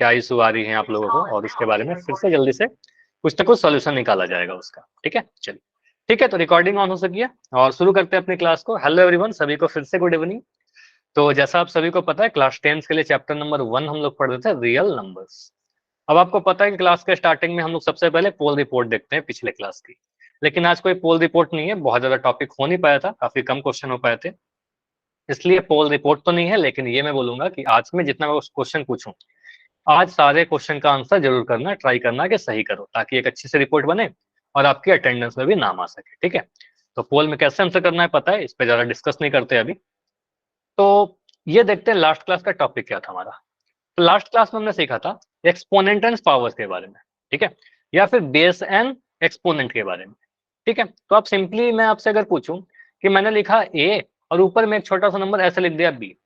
क्या इशू आ रही है आप लोगों को, और उसके बारे में फिर से जल्दी से कुछ ना कुछ सोल्यूशन निकाला जाएगा उसका। ठीक है, चलिए ठीक है, तो रिकॉर्डिंग ऑन हो सकी है और शुरू करते हैं अपनी क्लास को। हेलो एवरीवन, सभी को फिर से गुड इवनिंग। तो जैसा आप सभी को पता है, क्लास 10 के लिए चैप्टर नंबर 1 हम लोग पढ़ रहे थे, रियल नंबर्स। अब आपको पता है कि क्लास के स्टार्टिंग में हम लोग सबसे पहले पोल रिपोर्ट देखते हैं पिछले क्लास की, लेकिन आज कोई पोल रिपोर्ट नहीं है, बहुत ज्यादा टॉपिक हो नहीं पाया था, काफी कम क्वेश्चन हो पाए थे, इसलिए पोल रिपोर्ट तो नहीं है। लेकिन ये मैं बोलूंगा कि आज में जितना मैं क्वेश्चन पूछूं, आज सारे क्वेश्चन का आंसर जरूर करना, ट्राई करना कि सही करो, ताकि एक अच्छी सी रिपोर्ट बने और आपकी अटेंडेंस में भी नाम आ सके। ठीक है, तो पोल में कैसे आंसर करना है पता है, इस पे ज्यादा डिस्कस नहीं करते अभी। तो ये देखते हैं लास्ट क्लास का टॉपिक क्या था हमारा। तो लास्ट क्लास में हमने सीखा था एक्सपोनेंट एंड पावर्स के बारे में, ठीक है, या फिर बेस एंड एक्सपोनेंट के बारे में। ठीक है, तो आप सिंपली, मैं आपसे अगर पूछूं कि मैंने लिखा ए और ऊपर में एक छोटा सा नंबर ऐसे लिख दिया बी,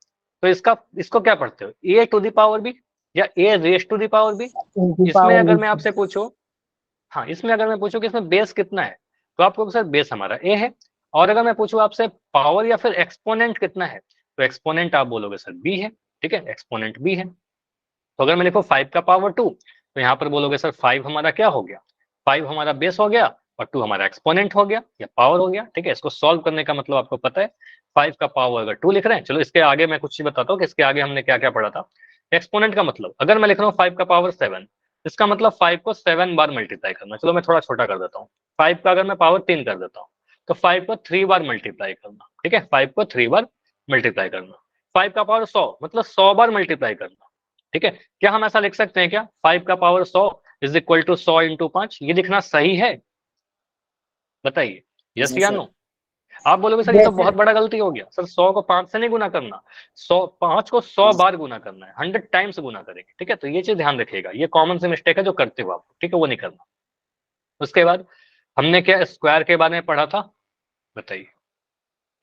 तो इसको क्या पढ़ते हो, a to the power b या a raise to the power b? इसमें अगर मैं आपसे पूछूं, हाँ, इसमें अगर मैं पूछूं कि इसमें बेस कितना है, तो आपको सर बेस हमारा ए है। और अगर मैं पूछूं आपसे पावर या फिर एक्सपोनेंट कितना है, तो एक्सपोनेंट आप बोलोगे सर बी है। ठीक है, एक्सपोनेंट बी है। तो अगर मैं लिखूं 5 का पावर 2, तो यहाँ पर बोलोगे सर 5 हमारा क्या हो गया, 5 हमारा बेस हो गया और 2 हमारा एक्सपोनेंट हो गया या पावर हो गया। ठीक है, इसको सॉल्व करने का मतलब आपको पता है, 5 का पावर अगर 2 लिख रहे हैं, चलो इसके आगे मैं कुछ चीज बताता हूँ कि इसके आगे हमने क्या क्या पढ़ा था। एक्सपोनेंट का मतलब, अगर मैं लिख रहा हूँ 5 का पावर 7, इसका मतलब 5 को 7 बार मल्टीप्लाई करना। चलो मैं थोड़ा छोटा कर देता हूँ, 5 का अगर मैं पावर 3 कर देता हूँ, तो 5 को 3 बार मल्टीप्लाई करना। ठीक है, 5 को 3 बार मल्टीप्लाई करना। 5 का पावर 100 मतलब 100 बार मल्टीप्लाई करना। ठीक है, क्या हम ऐसा लिख सकते हैं क्या, 5 का power 100 is equal to 100 into 5? ये लिखना सही है? बताइए, यस जी या सर। नो? आप बोलोगे सर ये तो बहुत बड़ा गलती हो गया सर, 100 को 5 से नहीं गुना करना, 5 को 100 बार गुना करना है, 100 टाइम्स गुना करेंगे। ठीक है, तो ये चीज ध्यान रखिएगा, ये कॉमन सी मिस्टेक है जो करते हो आप। ठीक है, वो नहीं करना। उसके बाद हमने क्या स्क्वायर के बारे में पढ़ा था, बताइए,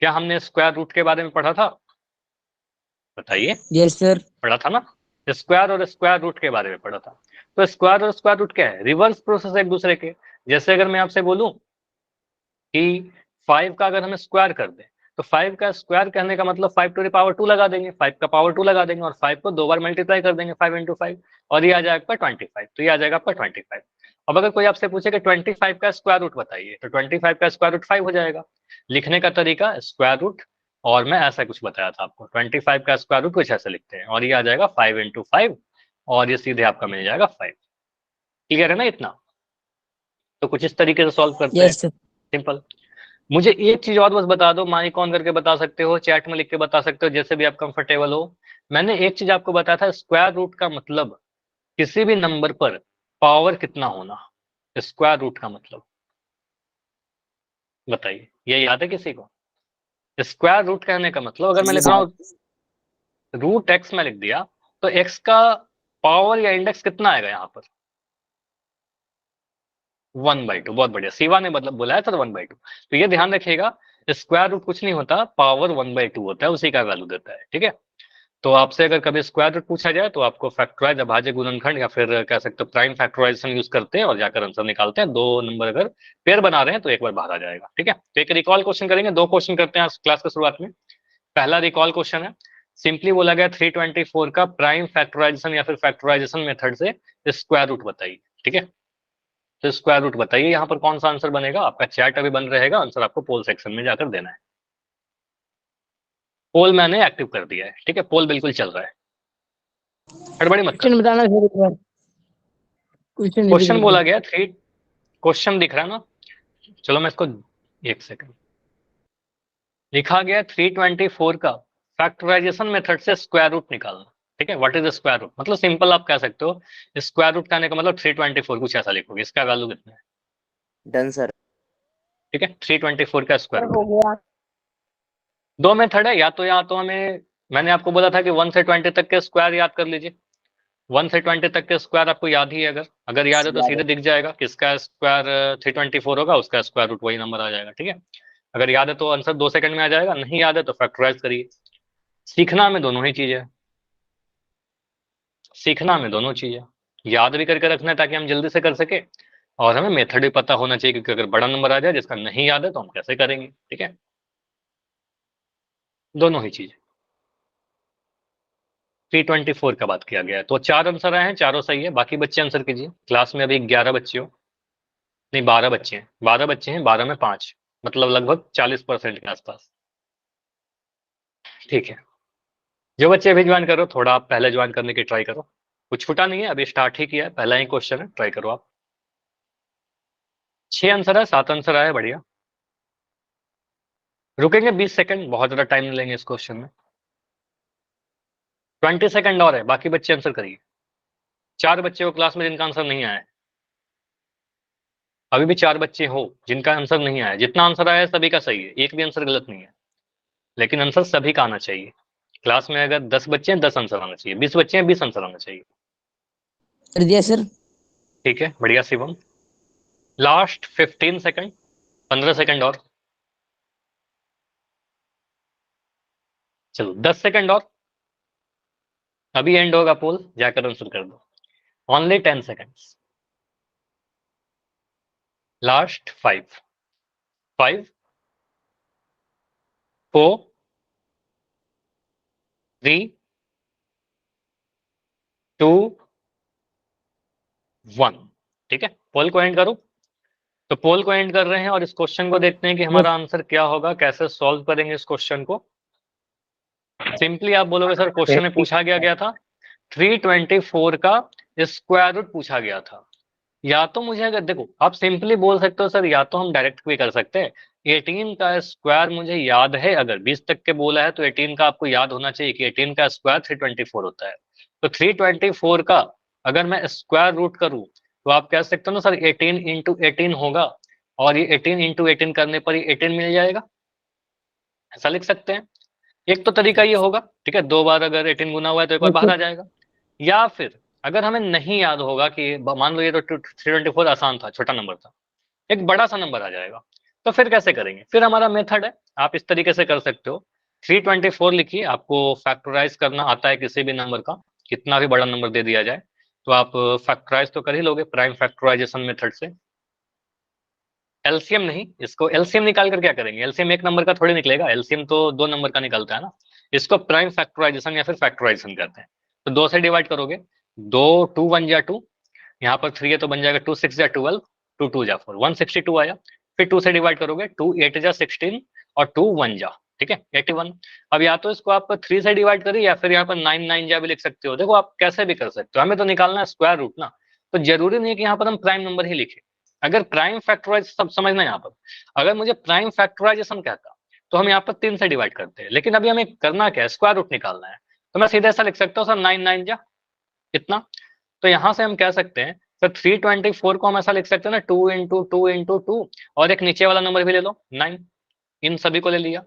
क्या हमने स्क्वायर रूट के बारे में पढ़ा था? बताइए, यस सर। पढ़ा था ना, स्क्वायर और स्क्वायर रूट के बारे में पढ़ा था। तो स्क्वायर और स्क्वायर रूट क्या है, रिवर्स प्रोसेस एक दूसरे के। जैसे अगर मैं आपसे बोलूं कि 5 का अगर हम स्क्वायर कर दें, तो 5 का स्क्वायर कहने का मतलब 5 टू द पावर 2 लगा देंगे, 5 का पावर 2 लगा देंगे और 5 को 2 बार मल्टीप्लाई कर देंगे, 5 इंटू 5, और ये आ जाएगा आपका 25। तो ये आ जाएगा आपका 25। अब अगर कोई आपसे पूछे कि 25 का स्क्वायर रूट बताइए, तो 25 का स्क्वायर रूट 5 हो जाएगा। लिखने का तरीका स्क्वायर रूट, और मैं ऐसा कुछ बताया था आपको, 25 का स्क्वायर रूट कुछ ऐसे लिखते हैं, और ये आ जाएगा 5 इंटू 5, और ये सीधे आपका मिल जाएगा 5। क्लियर है ना इतना? तो कुछ इस तरीके से सॉल्व करते हैं, यस सर। सिंपल। मुझे एक चीज और बस बता दो, माइक ऑन करके बता सकते हो, चैट में लिख के बता सकते हो, जैसे भी आप कंफर्टेबल हो। मैंने एक चीज आपको बताया था, स्क्वायर रूट का मतलब किसी भी नंबर पर पावर कितना होना, स्क्वायर रूट का मतलब बताइए, ये याद है किसी को? स्क्वायर रूट कहने का मतलब, अगर मैं जी लिख रहा सर। हूँ रूट एक्स में लिख दिया, तो एक्स का पावर या इंडेक्स कितना आएगा यहाँ पर? 1/2। बहुत बढ़िया, शिवा ने मतलब बोला है सर 1/2। तो ये ध्यान रखिएगा, स्क्वायर रूट कुछ नहीं होता, पावर 1/2 होता है, उसी का वैल्यू देता है। ठीक है, तो आपसे अगर कभी स्क्वायर रूट पूछा जाए, तो आपको फैक्टराइज, अभाज्य, गुणनखंड, या फिर कह सकते हो प्राइम फैक्टराइजेशन यूज करते हैं और जाकर आंसर निकालते हैं। दो नंबर अगर पेयर बना रहे हैं तो एक बार बाहर आ जाएगा। ठीक है, तो एक रिकॉल क्वेश्चन करेंगे, दो क्वेश्चन करते हैं आज क्लास के शुरुआत में। पहला रिकॉल क्वेश्चन है, सिंपली बोला गया 324 का प्राइम फैक्टराइजेशन या फिर फैक्टराइजेशन मेथड से स्क्वायर रूट बताइए। ठीक है, तो स्क्वायर रूट बताइए, यहाँ पर कौन सा आंसर बनेगा? आपका चैट अभी बंद रहेगा, आंसर आपको पोल सेक्शन में जाकर देना है। पोल मैंने एक्टिव कर दिया है। ठीक है, पोल बिल्कुल चल रहा है, हड़बड़ी मत क्वेश्चन करना। बताना सर एक बार। क्वेश्चन रिपीट क्वेश्चन कर दो। बोला गया थ्री, क्वेश्चन दिख रहा है ना? चलो मैं इसको, एक सेकंड, लिखा गया 324 का फैक्टराइजेशन मेथड से स्क्वायर रूट निकालना। ठीक है, व्हाट इज स्क्वायर रूट, मतलब सिंपल आप कह सकते हो, स्क्वायर रूट कहने का मतलब 324 कुछ ऐसा लिखोगे, इसका वैल्यू कितना है? Done sir. ठीक है, 324 का स्क्वायर सर रूट। हो गया। दो मेथड है, या तो हमें, मैंने आपको बोला था कि 1 से 20 तक के स्क्वायर याद कर लीजिए। 1 से 20 तक के स्क्वायर आपको याद ही है, अगर अगर याद है तो याद सीधे है। दिख जाएगा किसका स्क्वायर 324 होगा, उसका स्क्वायर रूट वही नंबर आ जाएगा। ठीक है, अगर याद है तो आंसर 2 सेकंड में आ जाएगा, नहीं याद है तो फैक्टराइज करिए। सीखना में दोनों ही चीज है, सीखना में दोनों चीज है, याद भी करके रखना है ताकि हम जल्दी से कर सके, और हमें मेथड भी पता होना चाहिए, क्योंकि अगर बड़ा नंबर आ जाए जिसका नहीं याद है तो हम कैसे करेंगे। ठीक है, दोनों ही चीज। 324 का बात किया गया है। तो 4 आंसर आए हैं, चारों सही है। बाकी बच्चे आंसर कीजिए। क्लास में अभी 11 बच्चे हो, नहीं 12 बच्चे हैं, 12 बच्चे हैं, 12 में 5, मतलब लगभग 40% के आसपास। ठीक है, जो बच्चे अभी ज्वाइन करो, थोड़ा आप पहले ज्वाइन करने की ट्राई करो। कुछ छूटा नहीं है, अभी स्टार्ट ही किया है, पहला ही क्वेश्चन है, ट्राई करो आप। 6 आंसर है, 7 आंसर आया, बढ़िया। रुकेंगे 20 सेकंड, बहुत ज्यादा टाइम नहीं लेंगे इस क्वेश्चन में। 20 सेकंड और है, बाकी बच्चे आंसर करिए। 4 बच्चे हो क्लास में जिनका आंसर नहीं आया है। अभी भी 4 बच्चे हो जिनका आंसर नहीं आया। जितना आंसर आया है सभी का सही है, एक भी आंसर गलत नहीं है, लेकिन आंसर सभी का आना चाहिए। क्लास में अगर 10 बच्चे हैं, 10 आंसर आना चाहिए, 20 बच्चे हैं, 20 आंसर आना चाहिए। कर दिया सर। ठीक है, बढ़िया शिवम। लास्ट 15 सेकंड, 15 सेकंड और। चलो 10 सेकंड और, अभी एंड होगा पोल, जाकर आंसर कर दो। Only 10 seconds. लास्ट 5, 5, 4, 3, 2, 1। ठीक है, पोल को एंड करो। तो पोल को एंड कर रहे हैं और इस क्वेश्चन को देखते हैं कि हमारा आंसर क्या होगा, कैसे सॉल्व करेंगे इस क्वेश्चन को। सिंपली आप बोलोगे सर क्वेश्चन में पूछा गया था 324 का स्क्वायर रूट पूछा गया था। या तो मुझे, अगर देखो आप सिंपली बोल सकते हो सर, या तो हम डायरेक्ट भी कर सकते हैं, 18 का स्क्वायर मुझे याद है, अगर 20 तक के बोला है तो 18 का आपको याद होना चाहिए कि 18 का स्क्वायर 324 होता है। तो 324 का अगर मैं स्क्वायर रूट करूं तो आप कह सकते हो ना सर 18 इंटू 18 होगा, और ये 18 इंटू 18 करने पर ही 18 मिल जाएगा, ऐसा लिख सकते हैं। एक तो तरीका ये होगा, ठीक है, 2 बार अगर 18 गुना हुआ है तो एक बार बाहर आ जाएगा। या फिर अगर हमें नहीं याद होगा कि मान लो ये तो 324 आसान था, छोटा नंबर था, एक बड़ा सा नंबर आ जाएगा, तो फिर कैसे करेंगे? फिर हमारा मेथड है, आप इस तरीके से कर सकते हो। 324 लिखिए, आपको फैक्टराइज करना आता है किसी भी नंबर का, कितना भी बड़ा नंबर दे दिया जाए तो आप फैक्टराइज तो कर ही लोगे प्राइम फैक्टराइजेशन मेथड से। एलसीएम नहीं, इसको एलसीएम निकाल कर क्या करेंगे? एलसीएम एक नंबर का थोड़ी निकलेगा, एलसीएम तो 2 नंबर का निकलता है ना। इसको प्राइम फैक्टराइजेशन या फिर फैक्टराइजेशन कहते हैं। तो 2 से डिवाइड करोगे, 2 2 1 जा 2, यहाँ पर 3 है तो बन जाएगा 2 6 जा 12, 2 2 जा 4, 162 आया। फिर 2 से डिवाइड करोगे, 2 8 जा 16 और 2 1 जा, ठीक है, 81। अब या तो इसको आप 3 से डिवाइड करिए या फिर यहाँ पर 9 9 जा भी लिख सकते हो। देखो आप कैसे भी कर सकते हो, हमें तो निकालना है स्क्वायर रूट ना, तो जरूरी नहीं है कि यहाँ पर हम प्राइम नंबर ही लिखें। अगर प्राइम फैक्टराइज, सब समझना यहाँ पर, अगर मुझे प्राइम फैक्टराइजेशन कहता तो हम यहाँ पर 3 से डिवाइड करते हैं, लेकिन अभी हमें करना क्या है, स्क्वायर रूट निकालना है। तो मैं सीधे ऐसा लिख सकता हूँ सर 9 9 जा इतना। तो यहां से हम कह सकते हैं सर 324 को हम ऐसा लिख सकते हैं ना, 2 इंटू 2 इंटू 2, और एक नीचे वाला नंबर भी ले लो 9, इन सभी को ले लिया।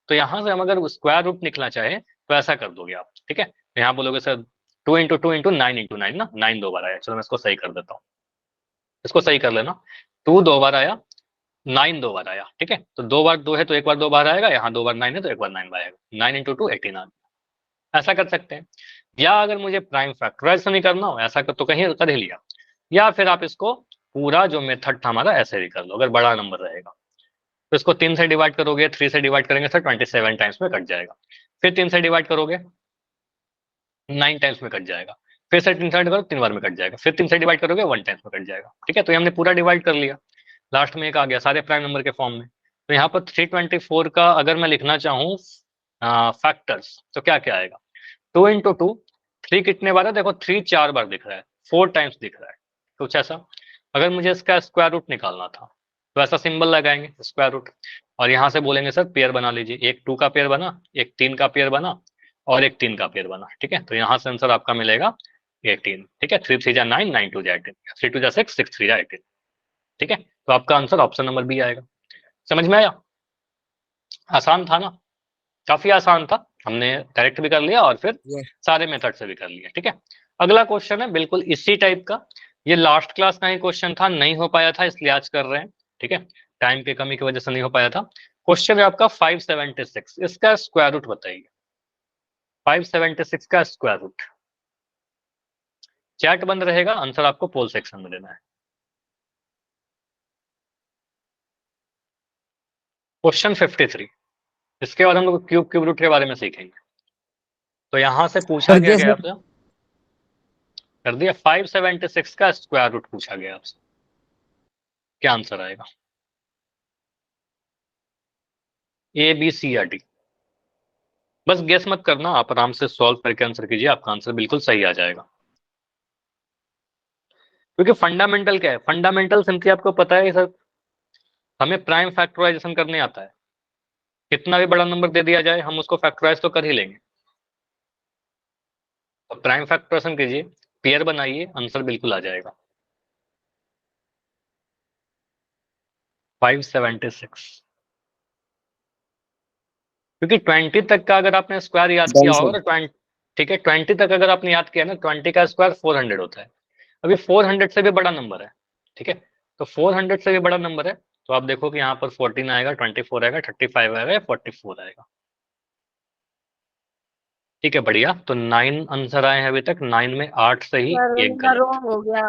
तो यहां से हम अगर स्क्वायर रूट निकलना चाहे तो ऐसा कर दोगे आप, ठीक है। तो यहाँ बोलोगे सर 2 इंटू 2 इंटू 9 इंटू 9 ना, 9 2 बार आया, चलो मैं इसको सही कर देता हूँ, इसको सही कर लेना। 2 2 बार आया, 9 2 बार आया, ठीक है। तो 2 बार 2 है तो एक बार 2 बार आएगा, यहाँ 2 बार 9 है तो एक बार 9 बार आएगा, 9 इंटू 2 18 आ गया। ऐसा कर सकते हैं। या अगर मुझे प्राइम फैक्टराइज नहीं करना हो, ऐसा तो कहीं कर ही लिया, या फिर आप इसको पूरा जो मेथड था हमारा ऐसे भी कर लो, अगर बड़ा नंबर रहेगा तो इसको 3 से डिवाइड करोगे, 3 से डिवाइड करेंगे सर 27 टाइम्स में कट जाएगा। फिर 3 से डिवाइड करोगे 9 टाइम्स में कट जाएगा। फिर से 3 से डिवाइड करो, 3 बार में कट जाएगा। फिर 3 से डिवाइड करोगे 1 टाइम्स में कट जाएगा, ठीक है। तो ये हमने पूरा डिवाइड कर लिया, लास्ट में एक आ गया सारे प्राइम नंबर के फॉर्म में। तो यहाँ पर 324 का अगर मैं लिखना चाहूँ फैक्टर्स तो क्या क्या आएगा? 2 इंटू 2, 3 कितने बार है? देखो 3 4 बार दिख रहा है, 4 टाइम्स दिख रहा है, कुछ ऐसा। अगर मुझे इसका स्क्वायर रूट निकालना था तो ऐसा सिंबल लगाएंगे स्क्वायर रूट, और यहाँ से बोलेंगे सर पेयर बना लीजिए, एक 2 का पेयर बना, एक 3 का पेयर बना, और एक 3 का पेयर बना, ठीक है। तो यहाँ से आंसर आपका मिलेगा 18, ठीक है। 3 3 जा 9, 9 2 जा 18, 3 2 जा 6, 6 3 जा 18, ठीक है। तो आपका आंसर ऑप्शन नंबर बी आएगा। समझ में आया? आसान था ना, काफी आसान था, हमने डायरेक्ट भी कर लिया और फिर सारे मेथड से भी कर लिया, ठीक है। अगला क्वेश्चन है बिल्कुल इसी टाइप का, ये लास्ट क्लास का ही क्वेश्चन था, नहीं हो पाया था इसलिए आज कर रहे हैं, ठीक है, टाइम की कमी की वजह से नहीं हो पाया था। क्वेश्चन है आपका 576, इसका स्क्वायर रूट बताइए। 576 का स्क्वायर रूट, चैट बंद रहेगा, आंसर आपको पोल सेक्शन में देना है। क्वेश्चन 53, इसके बाद हम लोग क्यूब क्यूब रूट के बारे में सीखेंगे। तो यहां से पूछा कर क्या दिया गया सर। आपसे? कर दिया। 576 का स्क्वायर रूट पूछा गया आपसे, क्या आंसर आएगा? ए बी सी या डी? बस गेस मत करना, आप आराम से सॉल्व करके आंसर कीजिए, आपका आंसर बिल्कुल सही आ जाएगा। क्योंकि फंडामेंटल क्या है? फंडामेंटल सिंपली आपको पता है सर, हमें प्राइम फैक्टराइजेशन करने आता है। कितना भी बड़ा नंबर दे दिया जाए हम उसको फैक्टराइज तो कर ही लेंगे। तो प्राइम फैक्टराइजेशन कीजिए, पेयर बनाइए, आंसर बिल्कुल आ जाएगा 576। क्योंकि 20 तक का अगर आपने स्क्वायर याद डन किया सर। होगा तो 20, ठीक है, 20 तक अगर आपने याद किया ना, 20 का स्क्वायर 400 होता है। अभी 400 से भी बड़ा नंबर है, ठीक है, तो 400 से भी बड़ा नंबर है, तो आप देखो कि यहाँ पर 14 आएगा, 24 आएगा, 35 आएगा या 44 आएगा। ठीक है, बढ़िया। तो 9 आंसर आए हैं अभी तक, 9 में 8 सही, सर एक मेरा गलत। रॉन्ग हो गया।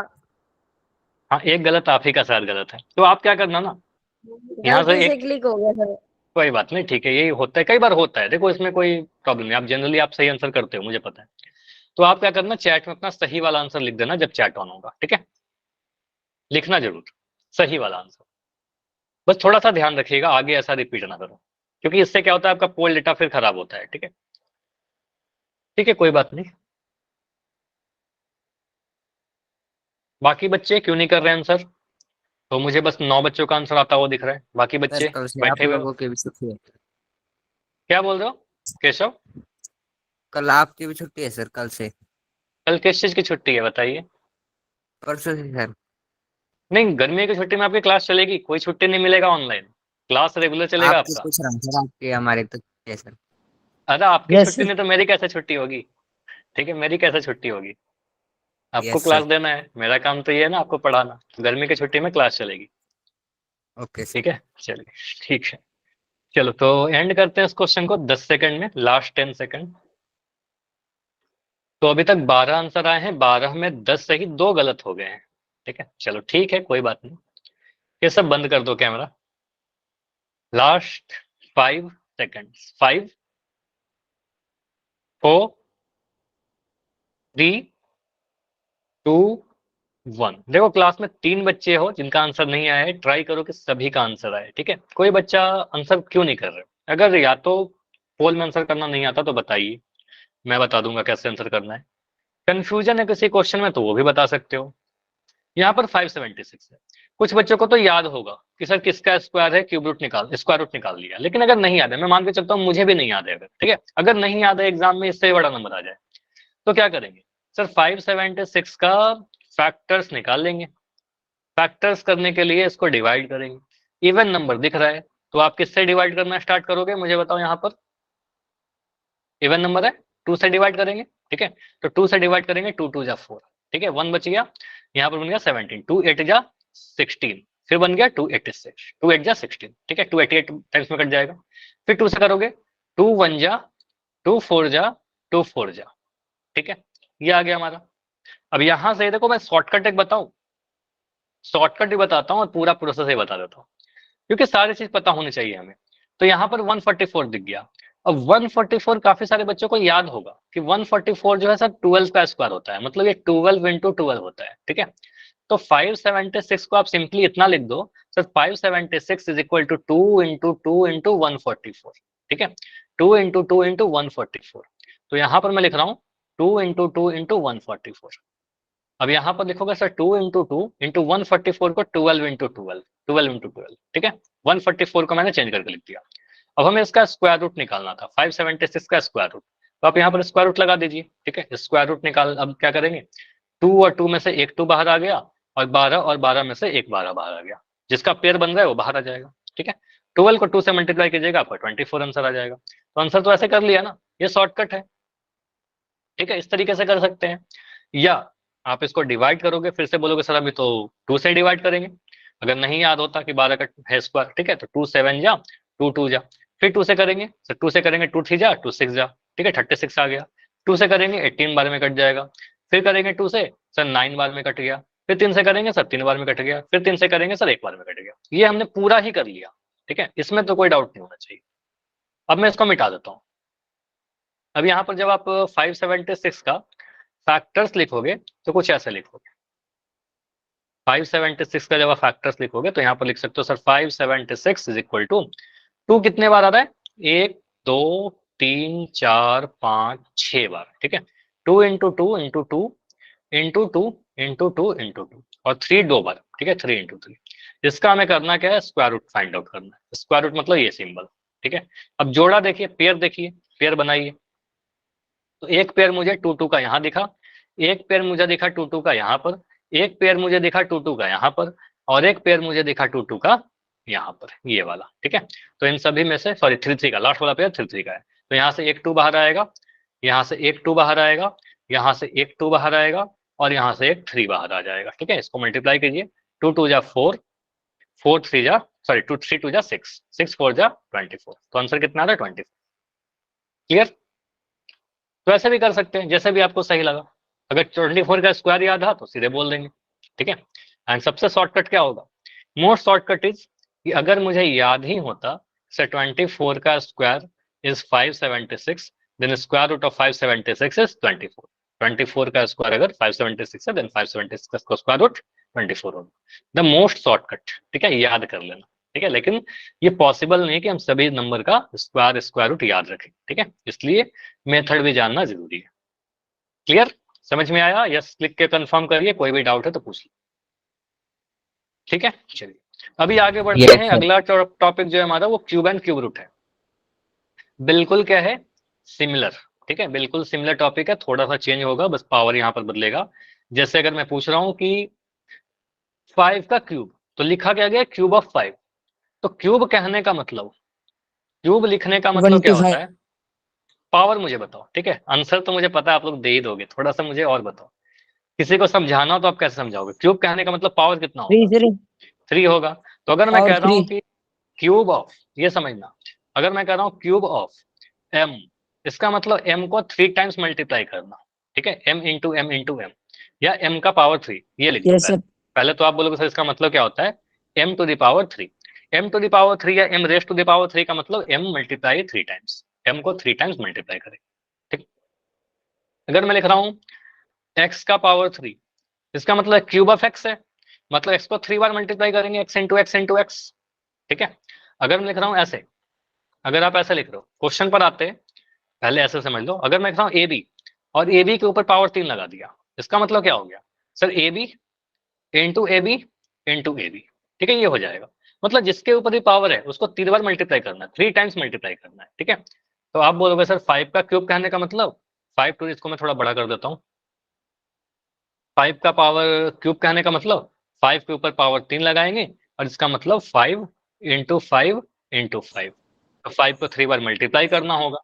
हाँ, एक गलत आप ही का शायद गलत है, तो आप क्या करना ना, यहाँ से गलती से एक, क्लिक हो गया सर। कोई बात नहीं, ठीक है, यही होता है, कई बार होता है, देखो इसमें कोई प्रॉब्लम नहीं, आप जनरली आप सही आंसर करते हो, मुझे पता है। तो आप क्या करना, चैट में अपना सही वाला आंसर लिख देना जब चैट ऑन होगा, ठीक है, लिखना जरूर सही वाला आंसर। बस थोड़ा सा ध्यान रखिएगा आगे ऐसा रिपीट ना करो, क्योंकि इससे क्या होता है, आपका पोल डेटा फिर खराब होता है, ठीक है, ठीक है, कोई बात नहीं। बाकी बच्चे क्यों नहीं कर रहे हैं आंसर? तो मुझे बस 9 बच्चों का आंसर आता हुआ दिख रहा है, बाकी सर बच्चे कल से आप बैठे हुए हो। लोगों की भी छुट्टी है। क्या बोल रहे हो केशव? कल आपकी भी छुट्टी है सर, कल से। कल किस चीज की छुट्टी है बताइए? परसों से सर। नहीं, गर्मी की छुट्टी में आपकी क्लास चलेगी, कोई छुट्टी नहीं मिलेगा, ऑनलाइन क्लास रेगुलर चलेगा आपकी आपका। पूछ रहा हूँ सर, आपकी हमारे तो छुट्टी है सर। अरे आपकी यस छुट्टी नहीं तो मेरी कैसे छुट्टी होगी? ठीक है, मेरी कैसे छुट्टी होगी? आपको यस क्लास सर। देना है, मेरा काम तो ये है ना आपको पढ़ाना। गर्मी की छुट्टी में क्लास चलेगी, ओके सर। ठीक है, चलिए, ठीक है। चलो तो एंड करते हैं इस क्वेश्चन को 10 सेकंड में, लास्ट 10 सेकंड। तो अभी तक 12 आंसर आए हैं, 12 में 10 सही, 2 गलत हो गए हैं, ठीक है, चलो ठीक है, कोई बात नहीं। ये सब बंद कर दो कैमरा। Last 5 seconds, 5 4 3 2 1। देखो क्लास में 3 बच्चे हो जिनका आंसर नहीं आया है, ट्राई करो कि सभी का आंसर आए, ठीक है। कोई बच्चा आंसर क्यों नहीं कर रहे? अगर या तो पोल में आंसर करना नहीं आता तो बताइए, मैं बता दूंगा कैसे आंसर करना है। कंफ्यूजन है किसी क्वेश्चन में तो वो भी बता सकते हो। यहाँ पर 576 है। कुछ बच्चों को तो याद होगा कि सर किसका स्क्वायर है, क्यूब रूट निकाल, स्क्वायर रूट निकाल लिया, लेकिन अगर नहीं याद है, मैं मान के चलता हूँ मुझे भी नहीं याद है, अगर ठीक है, अगर नहीं याद है एग्जाम में इससे बड़ा नंबर आ जाए तो क्या करेंगे? सर 576 का फैक्टर्स निकाल लेंगे। फैक्टर्स करने के लिए इसको डिवाइड करेंगे। इवन नंबर दिख रहा है तो आप किससे डिवाइड करना स्टार्ट करोगे, मुझे बताओ। यहाँ पर इवन नंबर है, 2 से डिवाइड करेंगे, ठीक है, तो 2 से डिवाइड करेंगे, 2 2 जा 4, ठीक है, 1 बच गया। यहाँ पर बन गया 17, 2 8 जा 16, फिर बन गया 286, 2 8 जा 16, ठीक है, 288 टाइम्स में कट जाएगा। फिर 2 से करोगे, 2 1 जा 2 4 जा 2 4 जा, ठीक है, ये आ गया हमारा। अब यहां से देखो मैं शॉर्टकट एक बताऊं, शॉर्टकट भी बताता हूँ और पूरा प्रोसेस ही बता देता हूँ, क्योंकि सारी चीज पता होनी चाहिए हमें। तो यहाँ पर 144 दिख गया। अब 144 काफी सारे बच्चों को याद होगा कि 144 जो है सर 12 का स्क्वायर होता है, मतलब ये 12 इंटू 12 होता है, ठीक है। तो 576 को आप सिंपली इतना लिख दो, sir 576 is equal to 2 into 2 into 144, ठीक है, 2 इंटू 2 इंटू 144। तो यहाँ पर मैं लिख रहा हूँ 2 इंटू 2 इंटू 144। अब यहाँ पर लिखोगे सर 2 इंटू 2 इंटू 144 को 12 इंटू 12, 12 इंटू 12, ठीक है, 144 को मैंने चेंज करके लिख दिया। अब हमें इसका स्क्वायर रूट निकालना था, 576 का स्क्वायर रूट, तो आप यहाँ पर स्क्वायर रूट लगा दीजिए, ठीक है, स्क्वायर रूट निकाल। अब क्या करेंगे, 2 और 2 में से एक 2 बाहर आ गया, और 12 और 12 में से एक 12 बाहर आ गया, जिसका पेयर बन रहा है वो बाहर आ जाएगा, ठीक है। 12 को 2 से मल्टीप्लाई कीजिएगा, आपका 24 आंसर आ जाएगा। तो आंसर तो ऐसे कर लिया ना, ये शॉर्टकट है, ठीक है, इस तरीके से कर सकते हैं। या आप इसको डिवाइड करोगे, फिर से बोलोगे सर अभी तो 2 से डिवाइड करेंगे, अगर नहीं याद होता कि 12 का है स्क्वायर, ठीक है, तो 2 7 जा 2 2 जा, फिर 2 से करेंगे, सर 2 से करेंगे 2 3 जा 2 6 जा, ठीक है, 36 आ गया। 2 से करेंगे 18 बार में कट जाएगा। फिर करेंगे 2 से, सर 9 बार में कट गया। फिर 3 से करेंगे सर 3 बार में कट गया। फिर 3 से करेंगे सर 1 बार में कट गया। ये हमने पूरा ही कर लिया, ठीक है, इसमें तो कोई डाउट नहीं होना चाहिए। अब मैं इसको मिटा देता हूँ। अब यहाँ पर जब आप 576 का फैक्टर्स लिखोगे तो कुछ ऐसा लिखोगे, 576 का जब आप फैक्टर्स लिखोगे तो यहाँ पर लिख सकते हो sir 576 is equal to, two कितने बार आ रहा है, 1 2 3 4 5 6 बार, ठीक है, 2 into two into two into two into two into two, और 3 2 बार, ठीक है, 3 इंटू 3। इसका हमें करना क्या है, स्क्वायर रूट फाइंड आउट करना है। स्क्वायर रूट मतलब ये सिंबल, ठीक है। अब जोड़ा देखिए, पेयर देखिए, पेयर बनाइए, तो एक पेयर मुझे 2 2 का यहाँ दिखा, एक पेयर मुझे दिखा 2 2 का यहाँ पर, एक पेयर मुझे दिखा 2 2 का यहाँ पर, और एक पेयर मुझे दिखा 2 2 का यहाँ पर, ये वाला, ठीक है। तो इन सभी में से सॉरी 3 3 का, लास्ट वाला पेयर 3 3 का है, तो यहाँ से एक 2 बाहर आएगा, यहाँ से एक 2 बाहर आएगा, यहाँ से एक 2 बाहर आएगा, और यहाँ से एक 3 बाहर आ जाएगा, ठीक है। इसको मल्टीप्लाई कीजिए, 2 2 जा 4, 4 3 जा सॉरी 2 3 2 जा 6, 6 4 जा 24, तो आंसर कितना आ रहा है 24। क्लियर। तो ऐसे भी कर सकते हैं, जैसे भी आपको सही लगा। अगर 24 का स्क्वायर याद है तो सीधे बोल देंगे, ठीक है। एंड सबसे शॉर्टकट क्या होगा, मोस्ट शॉर्टकट इज कि अगर मुझे याद ही होता से 24 का square is 576, then square root of 576 is 24। 24 का स्क्वायर अगर 576 है, देन 576 का स्क्वायर रूट 24 होगा। द मोस्ट शॉर्टकट, ठीक है, याद कर लेना, ठीक है। लेकिन ये पॉसिबल नहीं कि हम सभी नंबर का स्क्वायर रूट याद रखें, ठीक है, इसलिए मेथड भी जानना जरूरी है। क्लियर, समझ में आया? यस क्लिक के कंफर्म करिए, कोई भी डाउट है तो पूछ लीजिए, ठीक है। चलिए अभी आगे बढ़ते हैं। अगला टॉपिक जो है हमारा वो क्यूब एंड क्यूब रूट है। बिल्कुल क्या है, सिमिलर, ठीक है, बिल्कुल सिमिलर टॉपिक है, थोड़ा सा चेंज होगा, बस पावर यहाँ पर बदलेगा। जैसे अगर मैं पूछ रहा हूँ कि 5 का क्यूब, तो लिखा क्या गया, क्यूब ऑफ 5। तो क्यूब कहने का मतलब, क्यूब लिखने का मतलब क्या होता है, पावर मुझे बताओ, ठीक है। आंसर तो मुझे पता है आप लोग दे ही दोगे, थोड़ा सा मुझे और बताओ। किसी को समझाना हो तो आप कैसे समझाओगे, क्यूब कहने का मतलब पावर कितना होगा, 3 होगा। तो अगर मैं कह रहा हूँ कि क्यूब ऑफ, ये समझना, अगर मैं कह रहा हूँ क्यूब ऑफ m, इसका मतलब m को 3 टाइम्स मल्टीप्लाई करना, ठीक है, m इंटू m, या m का पावर 3, ये लिख दो पहले तो आप बोलोगे सर इसका मतलब क्या होता है, m to the power 3। m to the power 3 या m raise to the power 3 का मतलब m मल्टीप्लाई 3 टाइम्स, m को 3 टाइम्स मल्टीप्लाई करें, ठीक। अगर मैं लिख रहा हूँ x का पावर 3, इसका मतलब क्यूब ऑफ x है, मतलब x को 3 बार मल्टीप्लाई करेंगे, x इंटू x, ठीक है। अगर मैं लिख रहा हूँ ऐसे, अगर आप ऐसे लिख रहे हो, क्वेश्चन पर आते हैं, पहले ऐसे समझ लो। अगर मैं लिख रहा हूँ ab और ab के ऊपर पावर 3 लगा दिया, इसका मतलब क्या हो गया सर, ab इंटू ab, ठीक है, ये हो जाएगा। मतलब जिसके ऊपर भी पावर है उसको 3 बार मल्टीप्लाई करना है, 3 टाइम्स मल्टीप्लाई करना है, ठीक है। तो आप बोलोगे सर 5 का क्यूब कहने का मतलब, 5 टू, इसको मैं थोड़ा बड़ा कर देता हूँ, 5 का पावर क्यूब कहने का मतलब 5 के ऊपर पावर 3 लगाएंगे, और इसका मतलब 5 इंटू 5 इंटू 5, तो 5 को 3 बार मल्टीप्लाई करना होगा।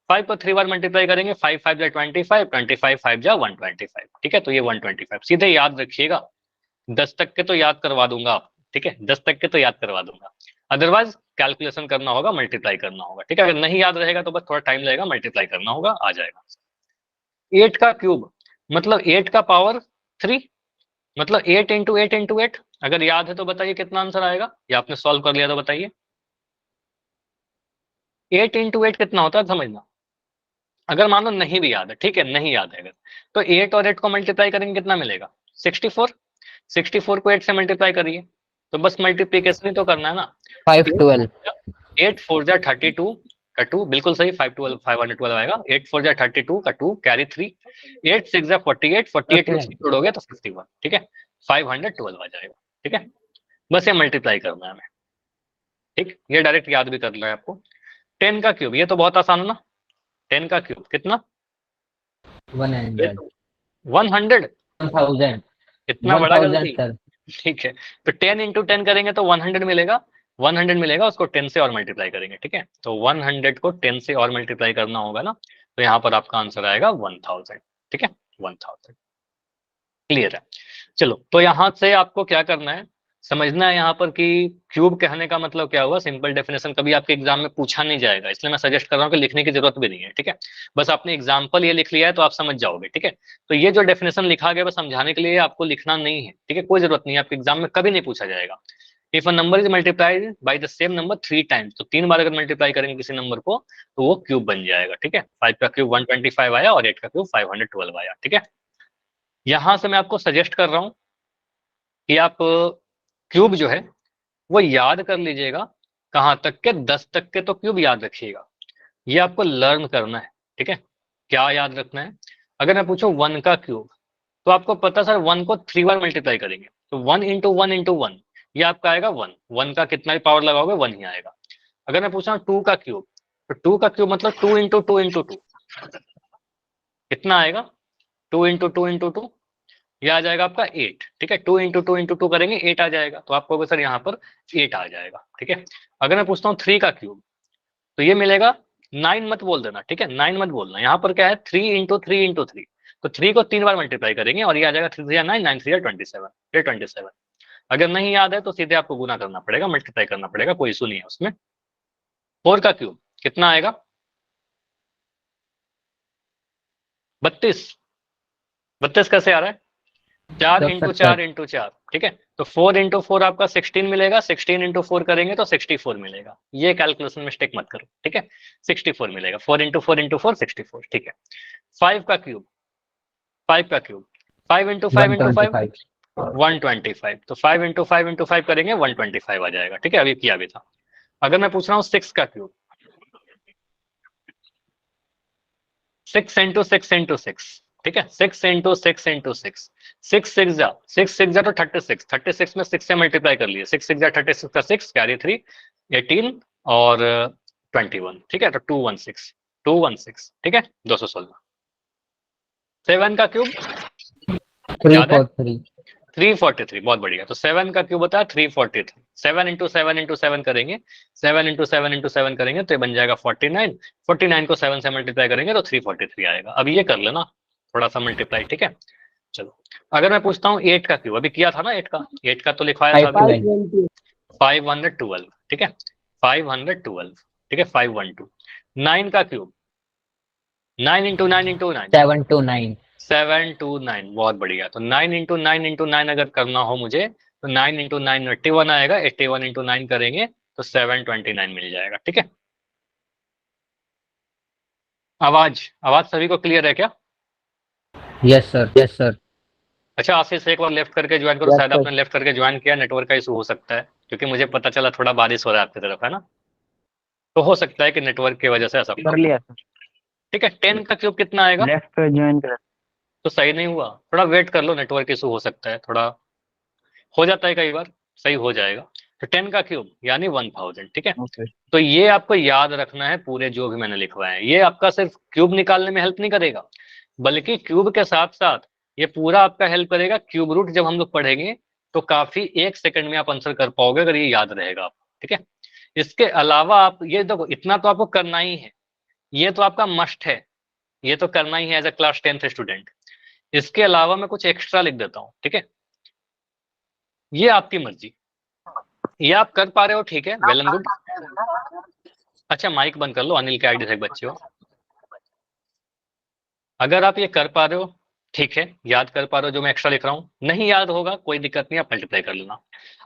5 को 3 बार मल्टीप्लाई करेंगे, 5 5 जा 25, 25 5 जा 125, ठीक है, तो ये 125 सीधे याद रखिएगा। 10 तक के तो याद करवा दूंगा आप, ठीक है, 10 तक के तो याद करवा दूंगा, अदरवाइज कैलकुलेशन करना होगा, मल्टीप्लाई करना होगा, ठीक है। अगर नहीं याद रहेगा तो बस थोड़ा टाइम लगेगा, मल्टीप्लाई करना होगा, आ जाएगा। 8 का क्यूब मतलब 8 का पावर 3, मतलब 8 इंटू 8 इंटू 8, अगर याद है तो बताइए कितना आंसर आएगा, या आपने सॉल्व कर लिया तो बताइए। 8 इंटू 8 कितना होता है समझना, अगर मान लो नहीं भी याद है, ठीक है, नहीं याद है अगर, तो 8 और 8 को मल्टीप्लाई करेंगे कितना मिलेगा, 64। 64 को 8 से मल्टीप्लाई करिए, तो बस मल्टीप्लीकेशन ही तो करना है ना। 512 8 4 जा 32 का 2, बिल्कुल सही, 512 आएगा। 8 4 जा 32 का 2 कैरी 3, 8 6 जा 48, 48 में 3 जोड़ोगे तो 51, ठीक है, 512 आ जाएगा, ठीक है। बस ये मल्टीप्लाई करना है हमें, ठीक, ये डायरेक्ट याद भी करना है आपको। 10 का क्यूब, ये तो बहुत आसान है ना, 10 का क्यूब कितना, 100 1000, इतना बड़ा गलती, ठीक है। तो 10 इंटू 10 करेंगे तो 100 मिलेगा, 100 मिलेगा, उसको 10 से और मल्टीप्लाई करेंगे, ठीक है। तो 100 को 10 से और मल्टीप्लाई करना होगा ना, तो यहाँ पर आपका आंसर आएगा 1000, ठीक है, 1000। क्लियर है। चलो तो यहाँ से आपको क्या करना है, समझना है यहाँ पर कि क्यूब कहने का मतलब क्या हुआ। सिंपल डेफिनेशन कभी आपके एग्जाम में पूछा नहीं जाएगा, इसलिए मैं सजेस्ट कर रहा हूँ कि लिखने की जरूरत भी नहीं है, ठीक है। बस आपने एग्जाम्पल ये लिख लिया है तो आप समझ जाओगे, ठीक है। तो ये जो डेफिनेशन लिखा गया बस समझाने के लिए, आपको लिखना नहीं है, ठीक है, कोई जरूरत नहीं है, आपके एग्जाम में कभी नहीं पूछा जाएगा। If a number is multiplied by the same number 3 times, तो 3 बार अगर मल्टीप्लाई करेंगे किसी नंबर को तो वो क्यूब बन जाएगा, ठीक है। 5 का क्यूब 125 आया और 8 का क्यूब 512 आया, ठीक है। यहां से मैं आपको सजेस्ट कर रहा हूं कि आप क्यूब जो है वो याद कर लीजिएगा, कहां तक के 10 तक के तो क्यूब याद रखिएगा, ये आपको लर्न करना है, ठीक है। क्या याद रखना है, अगर मैं पूछूं 1 का क्यूब, तो आपको पता सर 1 को 3 बार मल्टीप्लाई करेंगे तो 1 इंटू 1 इंटू 1, ये आपका आएगा 1, 1 का कितना भी पावर लगाओगे 1 ही आएगा। अगर मैं पूछा 2 का क्यूब, तो 2 का क्यूब मतलब 2 इंटू 2 इंटू 2, कितना आएगा 2 इंटू 2 इंटू 2, ये आ जाएगा आपका 8, ठीक है। 2 इंटू 2 इंटू 2 करेंगे 8 आ जाएगा, तो आपको सर यहाँ पर 8 आ जाएगा, ठीक है। अगर मैं पूछता हूँ 3 का क्यूब, तो ये मिलेगा 9 मत बोल देना, ठीक है, 9 मत बोलना, यहाँ पर क्या है 3 इंटू 3 इंटू 3, तो 3 को 3 बार मल्टीप्लाई करेंगे और ये आ जाएगा 3 3 9, 9 3 27, ये 27। अगर नहीं याद है तो सीधे आपको गुना करना पड़ेगा, मल्टीप्लाई करना पड़ेगा, कोई इशू नहीं है उसमें। 4 का क्यूब कितना आएगा 32, 32 कैसे आ रहा है 4 इंटू 4 इंटू 4, ठीक है। तो 4 इंटू 4 आपका 16 मिलेगा, 16 इंटू 4 करेंगे तो 64 मिलेगा, ये कैलकुलेशन मिस्टेक मत करो, ठीक है। 64 मिलेगा, 4 इंटू 4 इंटू 4 64, ठीक है। 5 का क्यूब, 5 का क्यूब 5 इंटू 5 इंटू 5 125, तो 5 इंटू 5 इंटू 5 करेंगे 125 आ जाएगा, ठीक है, अभी किया भी था। अगर मैं पूछ रहा हूँ 6 का क्यूब, 6 इंटू 6 इंटू 6, ठीक है, 6 इंटू 6 इंटू 6, 6 6 जा तो 36, 36 में 6 से मल्टीप्लाई कर लिए, 6 6 जा 36 का 6 कैरी 3 18 और 21, ठीक है, तो 216, 216, ठीक है, 216। 7 का क्यूब 343 343, बहुत बढ़िया। तो 7 का क्यूब होता है 343, 7 इंटू 7 इंटू 7 करेंगे, 7 इंटू 7 इंटू 7 करेंगे तो ये बन जाएगा 49, 49 को 7 से मल्टीप्लाई करेंगे तो 343 आएगा। अब ये कर लेना थोड़ा सा मल्टीप्लाई, ठीक है। चलो अगर मैं पूछता हूँ 8 का क्यूब, अभी किया था ना 8 का तो लिखवाया था अभी 512, ठीक है, 512, ठीक है, 512। 9 का क्यूब 9 इंटू 9 इंटू 9 729 729, बहुत बढ़िया। तो 9 इंटू 9 इंटू 9 अगर करना हो मुझे तो 9 इंटू 9 81 आएगा, 81 इंटू 9 करेंगे तो 729 मिल जाएगा, ठीक है। आवाज आवाज सभी को क्लियर है क्या? Yes sir. अच्छा आशीष एक बार लेफ्ट करके ज्वाइन करो, शायद आपने लेफ्ट करके ज्वाइन किया, नेटवर्क का इशू हो सकता है, क्योंकि मुझे पता चला थोड़ा बारिश हो रहा है आपकी तरफ, है ना, तो हो सकता है कि नेटवर्क की वजह से ऐसा कर लिया सर, ठीक है। 10 का क्यूब कितना आएगा? लेफ्ट पे ज्वाइन कर। तो सही नहीं हुआ, थोड़ा वेट कर लो, नेटवर्क इशू हो सकता है, थोड़ा हो जाता है कई बार, सही हो जाएगा। तो 10 का क्यूब यानी 1000, ठीक है। ओके तो ये आपको याद रखना है, पूरे जो भी मैंने लिखवाए हैं ये आपका सिर्फ क्यूब निकालने में हेल्प नहीं करेगा, बल्कि क्यूब के साथ साथ ये पूरा आपका हेल्प करेगा। क्यूब रूट जब हम लोग पढ़ेंगे तो काफी 1 सेकंड में आप आंसर कर पाओगे अगर ये याद रहेगा आपको, ठीक है। इसके अलावा आप ये देखो, इतना तो आपको करना ही है, ये तो आपका मस्ट है, ये तो करना ही है as a class 10th student. इसके अलावा मैं कुछ एक्स्ट्रा लिख देता हूँ, ठीक है, ये आपकी मर्जी, ये आप कर पा रहे हो, ठीक है, वेल एंड गुड। अच्छा माइक बंद कर लो, अनिल के आईडी से एक बच्चे हो, अगर आप ये कर पा रहे हो ठीक है, याद कर पा रहे हो जो मैं एक्स्ट्रा लिख रहा हूँ, नहीं याद होगा कोई दिक्कत नहीं, आप मल्टीप्लाई कर लेना।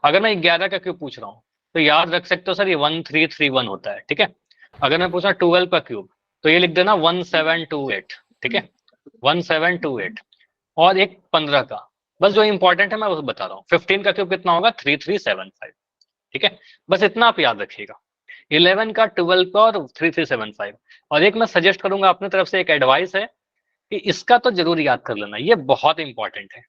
अगर मैं 11 का क्यूब पूछ रहा हूँ तो याद रख सकते हो सर ये 1331 होता है, ठीक है। अगर मैं पूछा 12 का क्यूब तो ये लिख देना 1728, ठीक है, 1728। और एक 15 का, बस जो इंपॉर्टेंट है मैं वो बता रहा हूँ। 15 का क्यूब कितना होगा 3375, ठीक है, बस इतना आप याद रखिएगा। 11 का, 12 का और 3375। और एक मैं सजेस्ट करूंगा अपनी तरफ से, एक एडवाइस है कि इसका तो जरूर याद कर लेना, ये बहुत इंपॉर्टेंट है,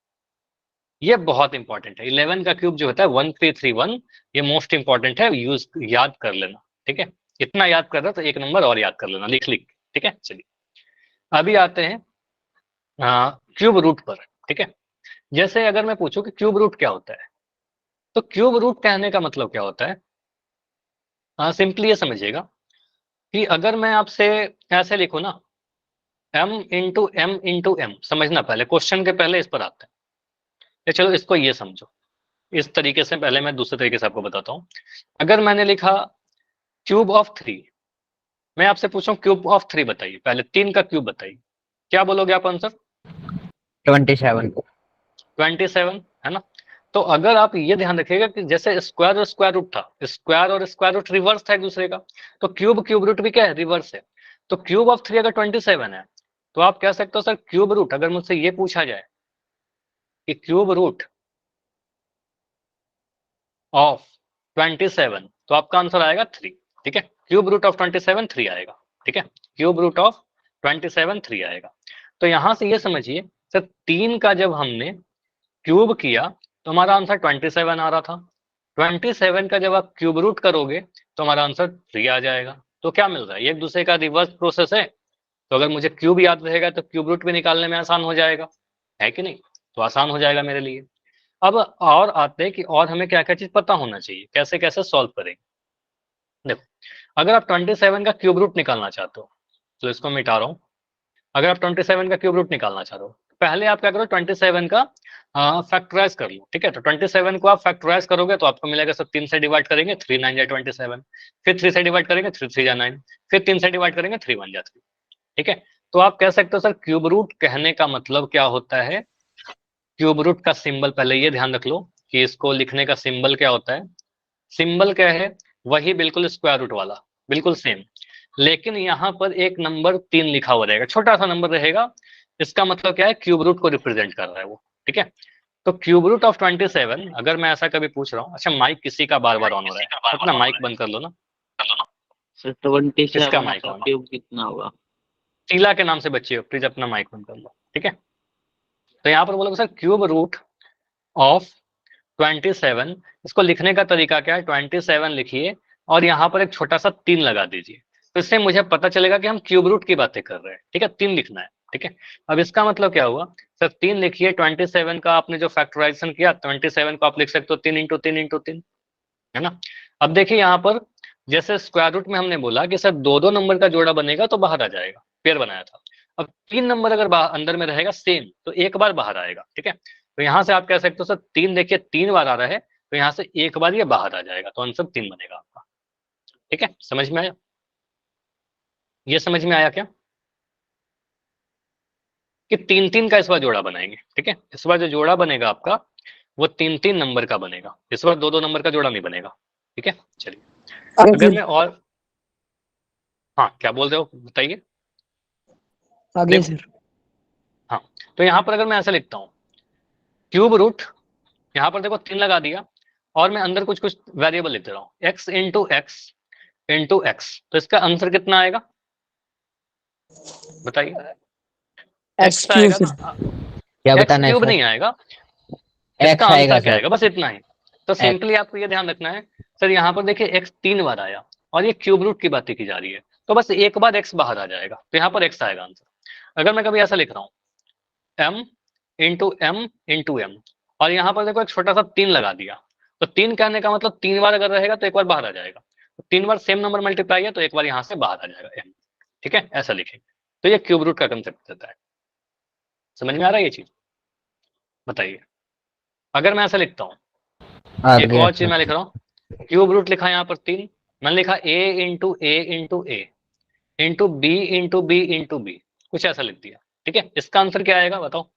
ये बहुत इंपॉर्टेंट है। 11 का क्यूब जो होता है 1331, ये मोस्ट इंपॉर्टेंट है, यूज याद कर लेना, ठीक है। इतना याद कर रहा तो एक नंबर और याद कर लेना, लिख लिख, ठीक है। चलिए अभी आते हैं क्यूब रूट पर, ठीक है। जैसे अगर मैं पूछूं कि क्यूब रूट क्या होता है, तो क्यूब रूट कहने का मतलब क्या होता है, सिंपली ये समझिएगा कि अगर मैं आपसे ऐसे लिखूं ना, m, समझना पहले, क्वेश्चन के पहले इस पर आते हैं। या चलो इसको ये समझो, इस तरीके से पहले मैं दूसरे तरीके से आपको बताता हूं। अगर मैंने लिखा क्यूब ऑफ 3, मैं आपसे पूछूं क्यूब ऑफ 3 बताइए, पहले 3 का क्यूब बताइए, क्या बोलोगे आप आंसर? 27 27 है ना। तो अगर आप ये ध्यान रखिएगा कि जैसे स्क्वायर और स्क्वायर रूट था, स्क्वायर और स्क्वायर रूट रिवर्स था एक दूसरे का, तो क्यूब क्यूब रूट भी क्या है, रिवर्स है। तो क्यूब ऑफ 3 अगर 27 है, तो आप कह सकते हो सर क्यूब रूट, अगर मुझसे ये पूछा जाए कि क्यूब रूट ऑफ 27, तो आपका आंसर आएगा 3। ठीक है, क्यूब रूट ऑफ 27 3 आएगा। ठीक है, क्यूब रूट ऑफ 27 3 आएगा। तो यहां से ये समझिए सर 3 का जब हमने क्यूब किया तो हमारा आंसर 27 आ रहा था। 27 का जब आप क्यूब रूट करोगे तो हमारा आंसर 3 आ जाएगा। तो क्या मिल रहा है, ये एक दूसरे का रिवर्स प्रोसेस है। तो अगर मुझे क्यूब याद रहेगा तो क्यूब रूट भी निकालने में आसान हो जाएगा, है कि नहीं? तो आसान हो जाएगा मेरे लिए। अब और आते हैं कि और हमें क्या क्या चीज पता होना चाहिए, कैसे कैसे सॉल्व करेंगे। देखो, अगर आप 27 का क्यूब रूट निकालना चाहते हो, तो इसको मिटा रहा हूं। अगर आप 27 का क्यूब रूट निकालना चाह रहे हो, पहले आप क्या करो, 27 का फैक्टराइज कर लो। ठीक है, तो 27 को आप फैक्टराइज करोगे तो आपको मिलेगा सर 3 से डिवाइड करेंगे 3 9 जा 27, फिर 3 से डिवाइड करेंगे 3 3 जा 9, फिर 3 से डिवाइड करेंगे 3 1 जा 3। ठीक है, तो आप कह सकते हो सर क्यूब रूट कहने का मतलब क्या होता है। क्यूब रूट का सिंबल, पहले ये ध्यान रख लो कि इसको लिखने का सिंबल क्या होता है। सिंबल क्या है, वही बिल्कुल स्क्वायर रूट वाला, बिल्कुल सेम। लेकिन यहाँ पर एक नंबर 3 लिखा हुआ रहेगा, छोटा सा नंबर रहेगा। इसका मतलब क्या है, क्यूब रूट को रिप्रेजेंट कर रहा है वो। ठीक है, तो क्यूब रूट ऑफ 27, अगर मैं ऐसा कभी पूछ रहा हूँ, अच्छा माइक किसी का बार बार ऑन हो रहा है, अपना माइक बंद कर लो ना। सर किसका 27 माइक का ऑन? क्यूब कितना होगा? शीला के नाम से बच्चे हो, प्लीज अपना माइक बंद कर लो। ठीक है, तो यहाँ पर बोलोगे सर क्यूब रूट ऑफ 27, इसको लिखने का तरीका क्या है, 27 लिखिए और यहाँ पर एक छोटा सा 3 लगा दीजिए, तो इससे मुझे पता चलेगा कि हम क्यूब रूट की बातें कर रहे हैं। ठीक है, 3 लिखना है। ठीक है, अब इसका मतलब क्या हुआ, सर 3 लिखिए, 27 का आपने जो फैक्टराइजेशन किया, 27 को आप लिख सकते हो 3 इंटू 3 इंटू 3, है ना। अब देखिए यहाँ पर जैसे स्क्वायर रूट में हमने बोला कि सर दो दो नंबर का जोड़ा बनेगा तो बाहर आ जाएगा, पेयर बनाया था। अब 3 नंबर अगर अंदर में रहेगा सेम, तो एक बार बाहर आएगा। ठीक है, तो यहाँ से आप कह सकते हो सर 3, देखिए 3 बार आ रहा है, तो यहाँ से एक बार ये बाहर आ जाएगा, तो आंसर 3 बनेगा आपका। ठीक है, समझ में आया? ये समझ में आया क्या कि 3 3 का इस बार जोड़ा बनाएंगे। ठीक है, इस बार जो जोड़ा बनेगा आपका वो 3 3 नंबर का बनेगा, इस बार दो दो नंबर का जोड़ा नहीं बनेगा। ठीक है, चलिए अगर मैं और, हाँ क्या बोल रहे हो बताइए। आगे देखो, सर। हाँ, तो यहाँ पर अगर मैं ऐसा लिखता हूँ क्यूब रूट, यहाँ पर देखो 3 लगा दिया और मैं अंदर कुछ कुछ वेरिएबल लिख दे रहा हूँ, एक्स इंटू एक्स, तो इसका आंसर कितना आएगा बताइए। एक्स एक्स क्यूब आएगा सर। ना, क्या एक्स बताना है क्यूब सर? नहीं आएगा, इसका एक्स आएगा आंसर क्या सर। आएगा, बस इतना ही। तो एक्स। सिंपली आपको ये ध्यान रखना है, सर यहाँ पर देखिए एक्स 3 बार आया और ये क्यूब रूट की बातें की जा रही है, तो बस एक बार एक्स बाहर आ जाएगा, तो यहाँ पर एक्स आएगा आंसर। अगर मैं कभी ऐसा लिख रहा हूँ एम इंटू एम, और यहाँ पर देखो एक छोटा सा 3 लगा दिया, तो 3 कहने का मतलब 3 बार अगर रहेगा तो एक बार बाहर आ जाएगा, तो 3 बार सेम नंबर मल्टीप्लाई है तो एक बार यहाँ से बाहर आ जाएगा एम। ठीक है, ऐसा लिखेंगे, तो ये क्यूब रूट का कंसेप्ट देता है। समझ में आ रहा है ये चीज, बताइए। अगर मैं ऐसा लिखता हूँ, आ एक गया और चीज मैं लिख सर। रहा हूँ, क्यूब रूट लिखा यहाँ पर 3, मैंने लिखा a into a into a into b into b into b, कुछ ऐसा लिख दिया। ठीक है, इसका आंसर क्या आएगा बताओ।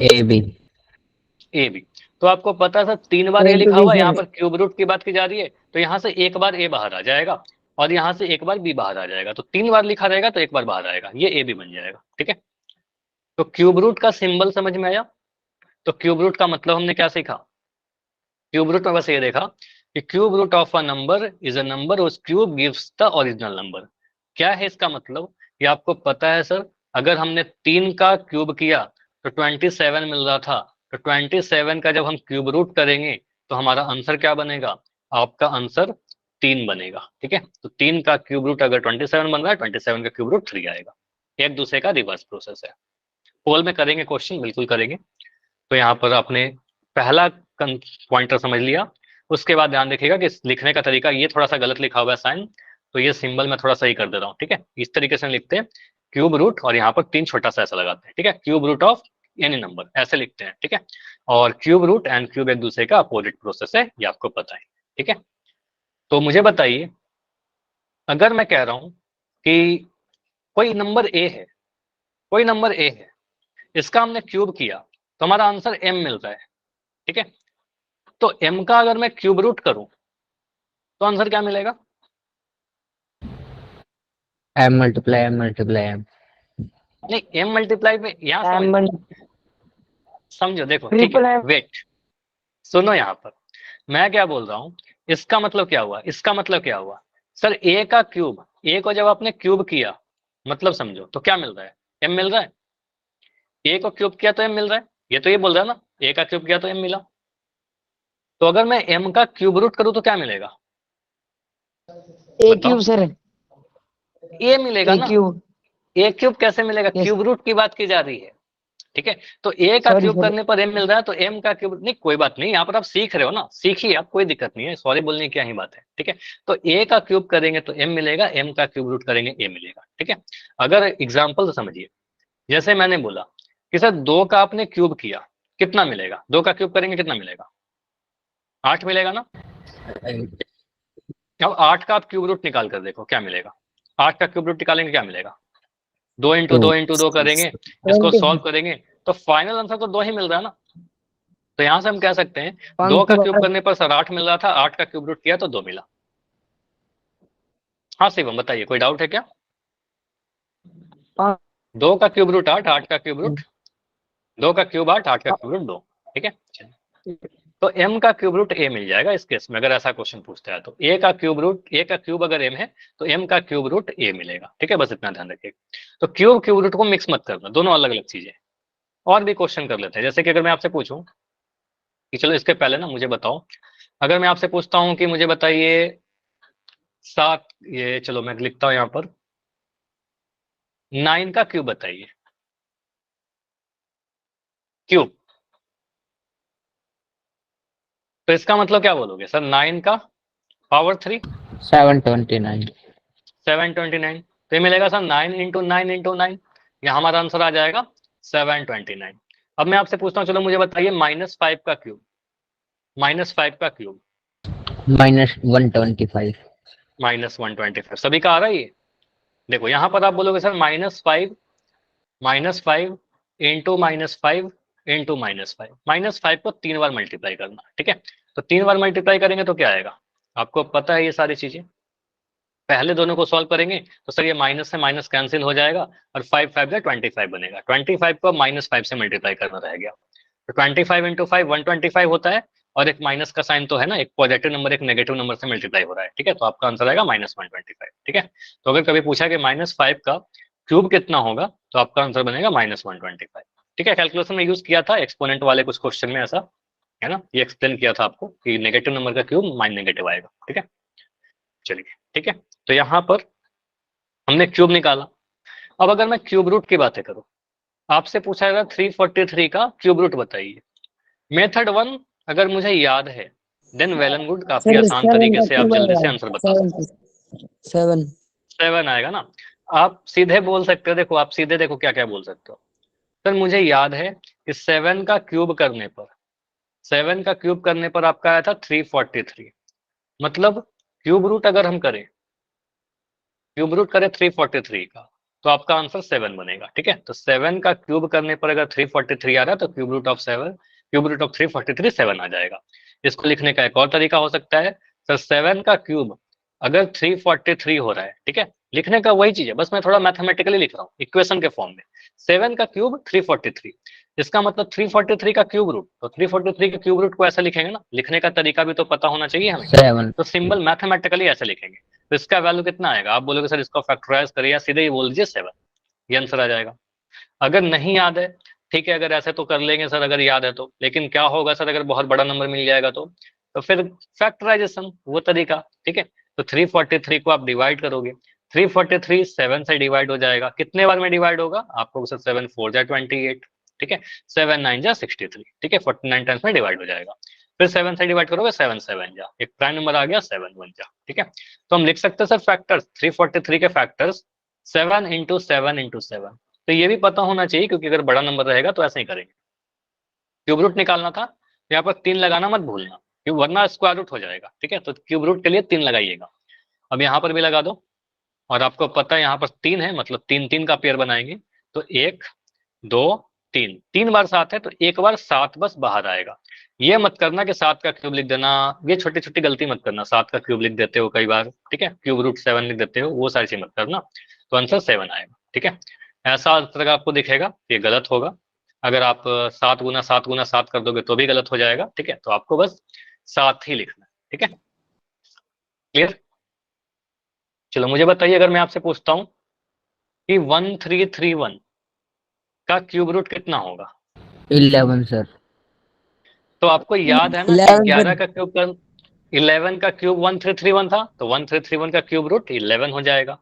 A B. ए बी, तो आपको पता था 3 बार ए इंटू लिखा बी हुआ है, यहाँ सर। पर क्यूब रूट की बात की जा रही है, तो यहाँ से एक बार ए बाहर आ जाएगा और यहाँ से एक बार बी बाहर आ जाएगा, तो 3 बार लिखा रहेगा तो एक बार बाहर आएगा, ये ए बी बन जाएगा। ठीक है, तो क्यूब रूट का सिंबल समझ में आया। तो क्यूब रूट का मतलब हमने क्या सीखा, क्यूब रूट में बस ये देखा कि cube root of a number is a number उस cube gives the original number. क्या है इसका मतलब, ये आपको पता है सर, अगर हमने 3 का क्यूब किया तो 27 मिल रहा था, तो 27 का जब हम क्यूब रूट करेंगे तो हमारा आंसर क्या बनेगा, आपका आंसर 3 बनेगा। ठीक है, तो 3 का क्यूब रूट अगर 27 बन रहा है, 27 का क्यूब रूट 3 आएगा। एक दूसरे का रिवर्स प्रोसेस है। पोल में करेंगे क्वेश्चन, बिल्कुल करेंगे। तो यहाँ पर आपने पहला पॉइंटर समझ लिया, उसके बाद ध्यान रखिएगा कि लिखने का तरीका ये थोड़ा सा गलत लिखा हुआ है साइन, तो ये सिंबल मैं थोड़ा सही कर दे रहा हूँ। ठीक है, इस तरीके से लिखते हैं क्यूब रूट और यहाँ पर 3 छोटा सा ऐसा लगाते हैं। ठीक है, cube root of any number ऐसे लिखते हैं। ठीक है, और क्यूब रूट एंड क्यूब एक दूसरे का अपोजिट प्रोसेस है, ये आपको पता है। ठीक है, तो मुझे बताइए, अगर मैं कह रहा हूँ कि कोई नंबर ए है, कोई नंबर ए है, इसका हमने क्यूब किया तो हमारा आंसर m मिल रहा है, ठीक है। तो m का अगर मैं क्यूब रूट करूं तो आंसर क्या मिलेगा? m multiply m। नहीं, m मल्टीप्लाई में यहाँ M समझो, देखो ठीक है, ट्रिपल M वेट, सुनो यहाँ पर मैं क्या बोल रहा हूँ। इसका मतलब क्या हुआ, इसका मतलब क्या हुआ सर, a का क्यूब, a को जब आपने क्यूब किया मतलब समझो तो क्या मिल रहा है, m मिल रहा है। a को क्यूब किया तो m मिल रहा है, ये तो ये बोल रहा है ना, a का क्यूब किया तो m मिला। तो अगर मैं m का क्यूब रूट करूं तो क्या मिलेगा? A बताओ। क्यूब सर, a मिलेगा A ना। क्यूब, a क्यूब कैसे मिलेगा, यस क्यूब रूट की बात की जा रही है, ठीक है। तो a का सॉरी क्यूब सर, करने पर m मिल रहा है, तो m का क्यूब नहीं, कोई बात नहीं, यहाँ पर आप सीख रहे हो ना, सीखिए आप, कोई दिक्कत नहीं है, सॉरी बोलने की क्या ही बात है, ठीक है। तो a का क्यूब करेंगे तो m मिलेगा, m का क्यूब रूट करेंगे a मिलेगा, ठीक है। अगर एग्जाम्पल तो समझिए, जैसे मैंने बोला कि सर 2 का आपने क्यूब किया, कितना मिलेगा, 2 का क्यूब करेंगे कितना मिलेगा, 8 मिलेगा ना। अब 8 का आप क्यूब रूट निकाल कर देखो क्या मिलेगा, 8 का क्यूब रूट निकालेंगे क्या मिलेगा, 2 इंटू 2 करेंगे, इसको 20 सॉल्व करेंगे तो फाइनल आंसर तो 2 ही मिल रहा है ना। तो यहां से हम कह सकते हैं 2 का क्यूब 512 करने पर सर 8 मिल रहा था, 8 का क्यूब रूट किया तो 2 मिला। हाँ शिवम बताइए, कोई डाउट है क्या? 2 का क्यूब रूट 8, 8 का क्यूब रूट 2 का क्यूब 8, 8 का क्यूब रूट 2, ठीक है। चलिए, तो m का क्यूब रूट a मिल जाएगा इस केस में, अगर ऐसा क्वेश्चन पूछता है तो a का क्यूब रूट, a का क्यूब अगर m है तो m का क्यूब रूट a मिलेगा, ठीक है, बस इतना ध्यान रखिए। तो क्यूब क्यूब रूट को मिक्स मत करना, दोनों अलग अलग चीजें। और भी क्वेश्चन कर लेते हैं, जैसे कि अगर मैं आपसे पूछूं कि चलो इसके पहले ना मुझे बताओ, अगर मैं आपसे पूछता हूँ कि मुझे बताइए 7, ये चलो मैं लिखता हूँ यहाँ पर 9 का क्यूब बताइए, क्यूब। तो इसका मतलब क्या बोलोगे सर, 9 का पावर 3 729। 729, तो ये मिलेगा सर 9 इंटू 9 यहाँ हमारा आंसर आ जाएगा 729। अब मैं आपसे पूछता हूँ, चलो मुझे बताइए -5 का क्यूब, -5 का क्यूब, -125। -125 सभी का आ रहा है ये। देखो यहाँ पर आप बोलोगे सर -5 इंटू -5 इंटू -5, -5 को 3 बार मल्टीप्लाई करना, ठीक है। तो 3 बार मल्टीप्लाई करेंगे तो क्या आएगा, आपको पता है ये सारी चीजें। पहले दोनों को सॉल्व करेंगे तो सर ये माइनस से माइनस कैंसिल हो जाएगा और 5 5 का 25 बनेगा, 25 को -5 से मल्टीप्लाई करना रह गया। तो 25 इंटू 5 125 होता है, और एक माइनस का साइन तो है ना, एक पॉजिटिव नंबर एक नेगेटिव नंबर से मल्टीप्लाई हो रहा है, ठीक है। तो आपका आंसर आएगा -125, ठीक है। तो अगर कभी पूछा कि -5 का क्यूब कितना होगा तो आपका आंसर बनेगा -125, ठीक है। कैलकुलेशन में यूज किया था एक्सपोनेंट वाले कुछ क्वेश्चन में, ऐसा है ना, ये एक्सप्लेन किया था आपको कि नेगेटिव नंबर का क्यूब माइन नेगेटिव आएगा, ठीक है। चलिए ठीक है, तो यहाँ पर हमने क्यूब निकाला। अब अगर मैं क्यूब रूट की बातें करूं, आपसे पूछा जाएगा 343 का क्यूब रूट बताइए। मेथड 1 अगर मुझे याद है देन वेल एंड गुड, काफी सर, आसान 7 तरीके का से आप क्यूब जल्दी आएगा, से आंसर बता सकते 7 हो। 7 आएगा ना, आप सीधे बोल सकते हो, देखो आप सीधे देखो क्या क्या बोल सकते हो। सर मुझे याद है कि 7 का क्यूब करने पर, 7 का क्यूब करने पर आपका आया था 343, मतलब क्यूब रूट अगर हम करें, क्यूब रूट करें 343 का तो आपका आंसर 7 बनेगा, ठीक है। तो 7 का क्यूब करने पर अगर 343 आ रहा है तो cube root of 7, cube root of 343 7 आ जाएगा। इसको लिखने का एक और तरीका हो सकता है, सर 7 का क्यूब अगर 343 हो रहा है, ठीक है, लिखने का वही चीज है, बस मैं थोड़ा मैथमेटिकली लिख रहा हूँ इक्वेशन के फॉर्म में। 7 का क्यूब 343, इसका मतलब 343 का क्यूब रूट, तो 343 के क्यूब रूट को ऐसा लिखेंगे ना, लिखने का तरीका भी तो पता होना चाहिए हमें। 7। तो सिंबल मैथमेटिकली ऐसे लिखेंगे, तो इसका वैल्यू कितना आएगा, आप बोलोगे सर इसको फैक्टराइज करिए या सीधे ही बोल दीजिए 7, ये आंसर आ जाएगा। अगर नहीं याद है, ठीक है, अगर ऐसे तो कर लेंगे सर अगर याद है तो, लेकिन क्या होगा सर अगर बहुत बड़ा नंबर मिल जाएगा तो फिर फैक्टराइजेशन वो तरीका, ठीक है। तो 343 को आप डिवाइड करोगे, 343 7 से डिवाइड हो जाएगा, कितने बार में डिवाइड होगा आपको सर, 7 4 जा 28, ठीक है, 7 9 जा 63, ठीक है, 49 टाइम्स में डिवाइड हो जाएगा। फिर 7 से डिवाइड करोगे, 7 7 जा, एक प्राइम नंबर आ गया 7 1 जा, ठीक है। तो हम लिख सकते हैं सर फैक्टर्स, 343 के फैक्टर्स 7 इंटू 7 इंटू 7। तो ये भी पता होना चाहिए क्योंकि अगर बड़ा नंबर रहेगा तो ऐसे ही करेंगे। क्यूब रूट निकालना था, यहाँ पर 3 लगाना मत भूलना, क्यों वरना स्क्वायर रूट हो जाएगा, ठीक है। तो क्यूब रूट के लिए 3 लगाइएगा, अब यहाँ पर भी लगा दो, और आपको पता है यहाँ पर 3 है, मतलब 3 3 का पेयर बनाएंगे, तो 1 2 3, 3 बार 7 है तो एक बार 7 बस बाहर आएगा। ये मत करना कि 7 का क्यूब लिख देना, ये छोटी छोटी गलती मत करना, 7 का क्यूब लिख देते हो कई बार, ठीक है, क्यूब रूट 7 लिख देते हो, वो सारी चीज मत करना। तो आंसर 7 आएगा, ठीक है। ऐसा आंसर आपको दिखेगा, ये गलत होगा। अगर आप 7 गुना 7 गुना 7 कर दोगे तो भी गलत हो जाएगा, ठीक है। तो आपको बस 7 ही लिखना है, ठीक है, क्लियर। चलो मुझे बताइए, अगर मैं आपसे पूछता हूँ कि 1331 का क्यूब रूट कितना होगा, 11 सर। तो आपको याद है ना कि 11 11 का क्यूब कर 11 का क्यूब 1331 था, तो 1331 का क्यूब रूट 11 हो जाएगा।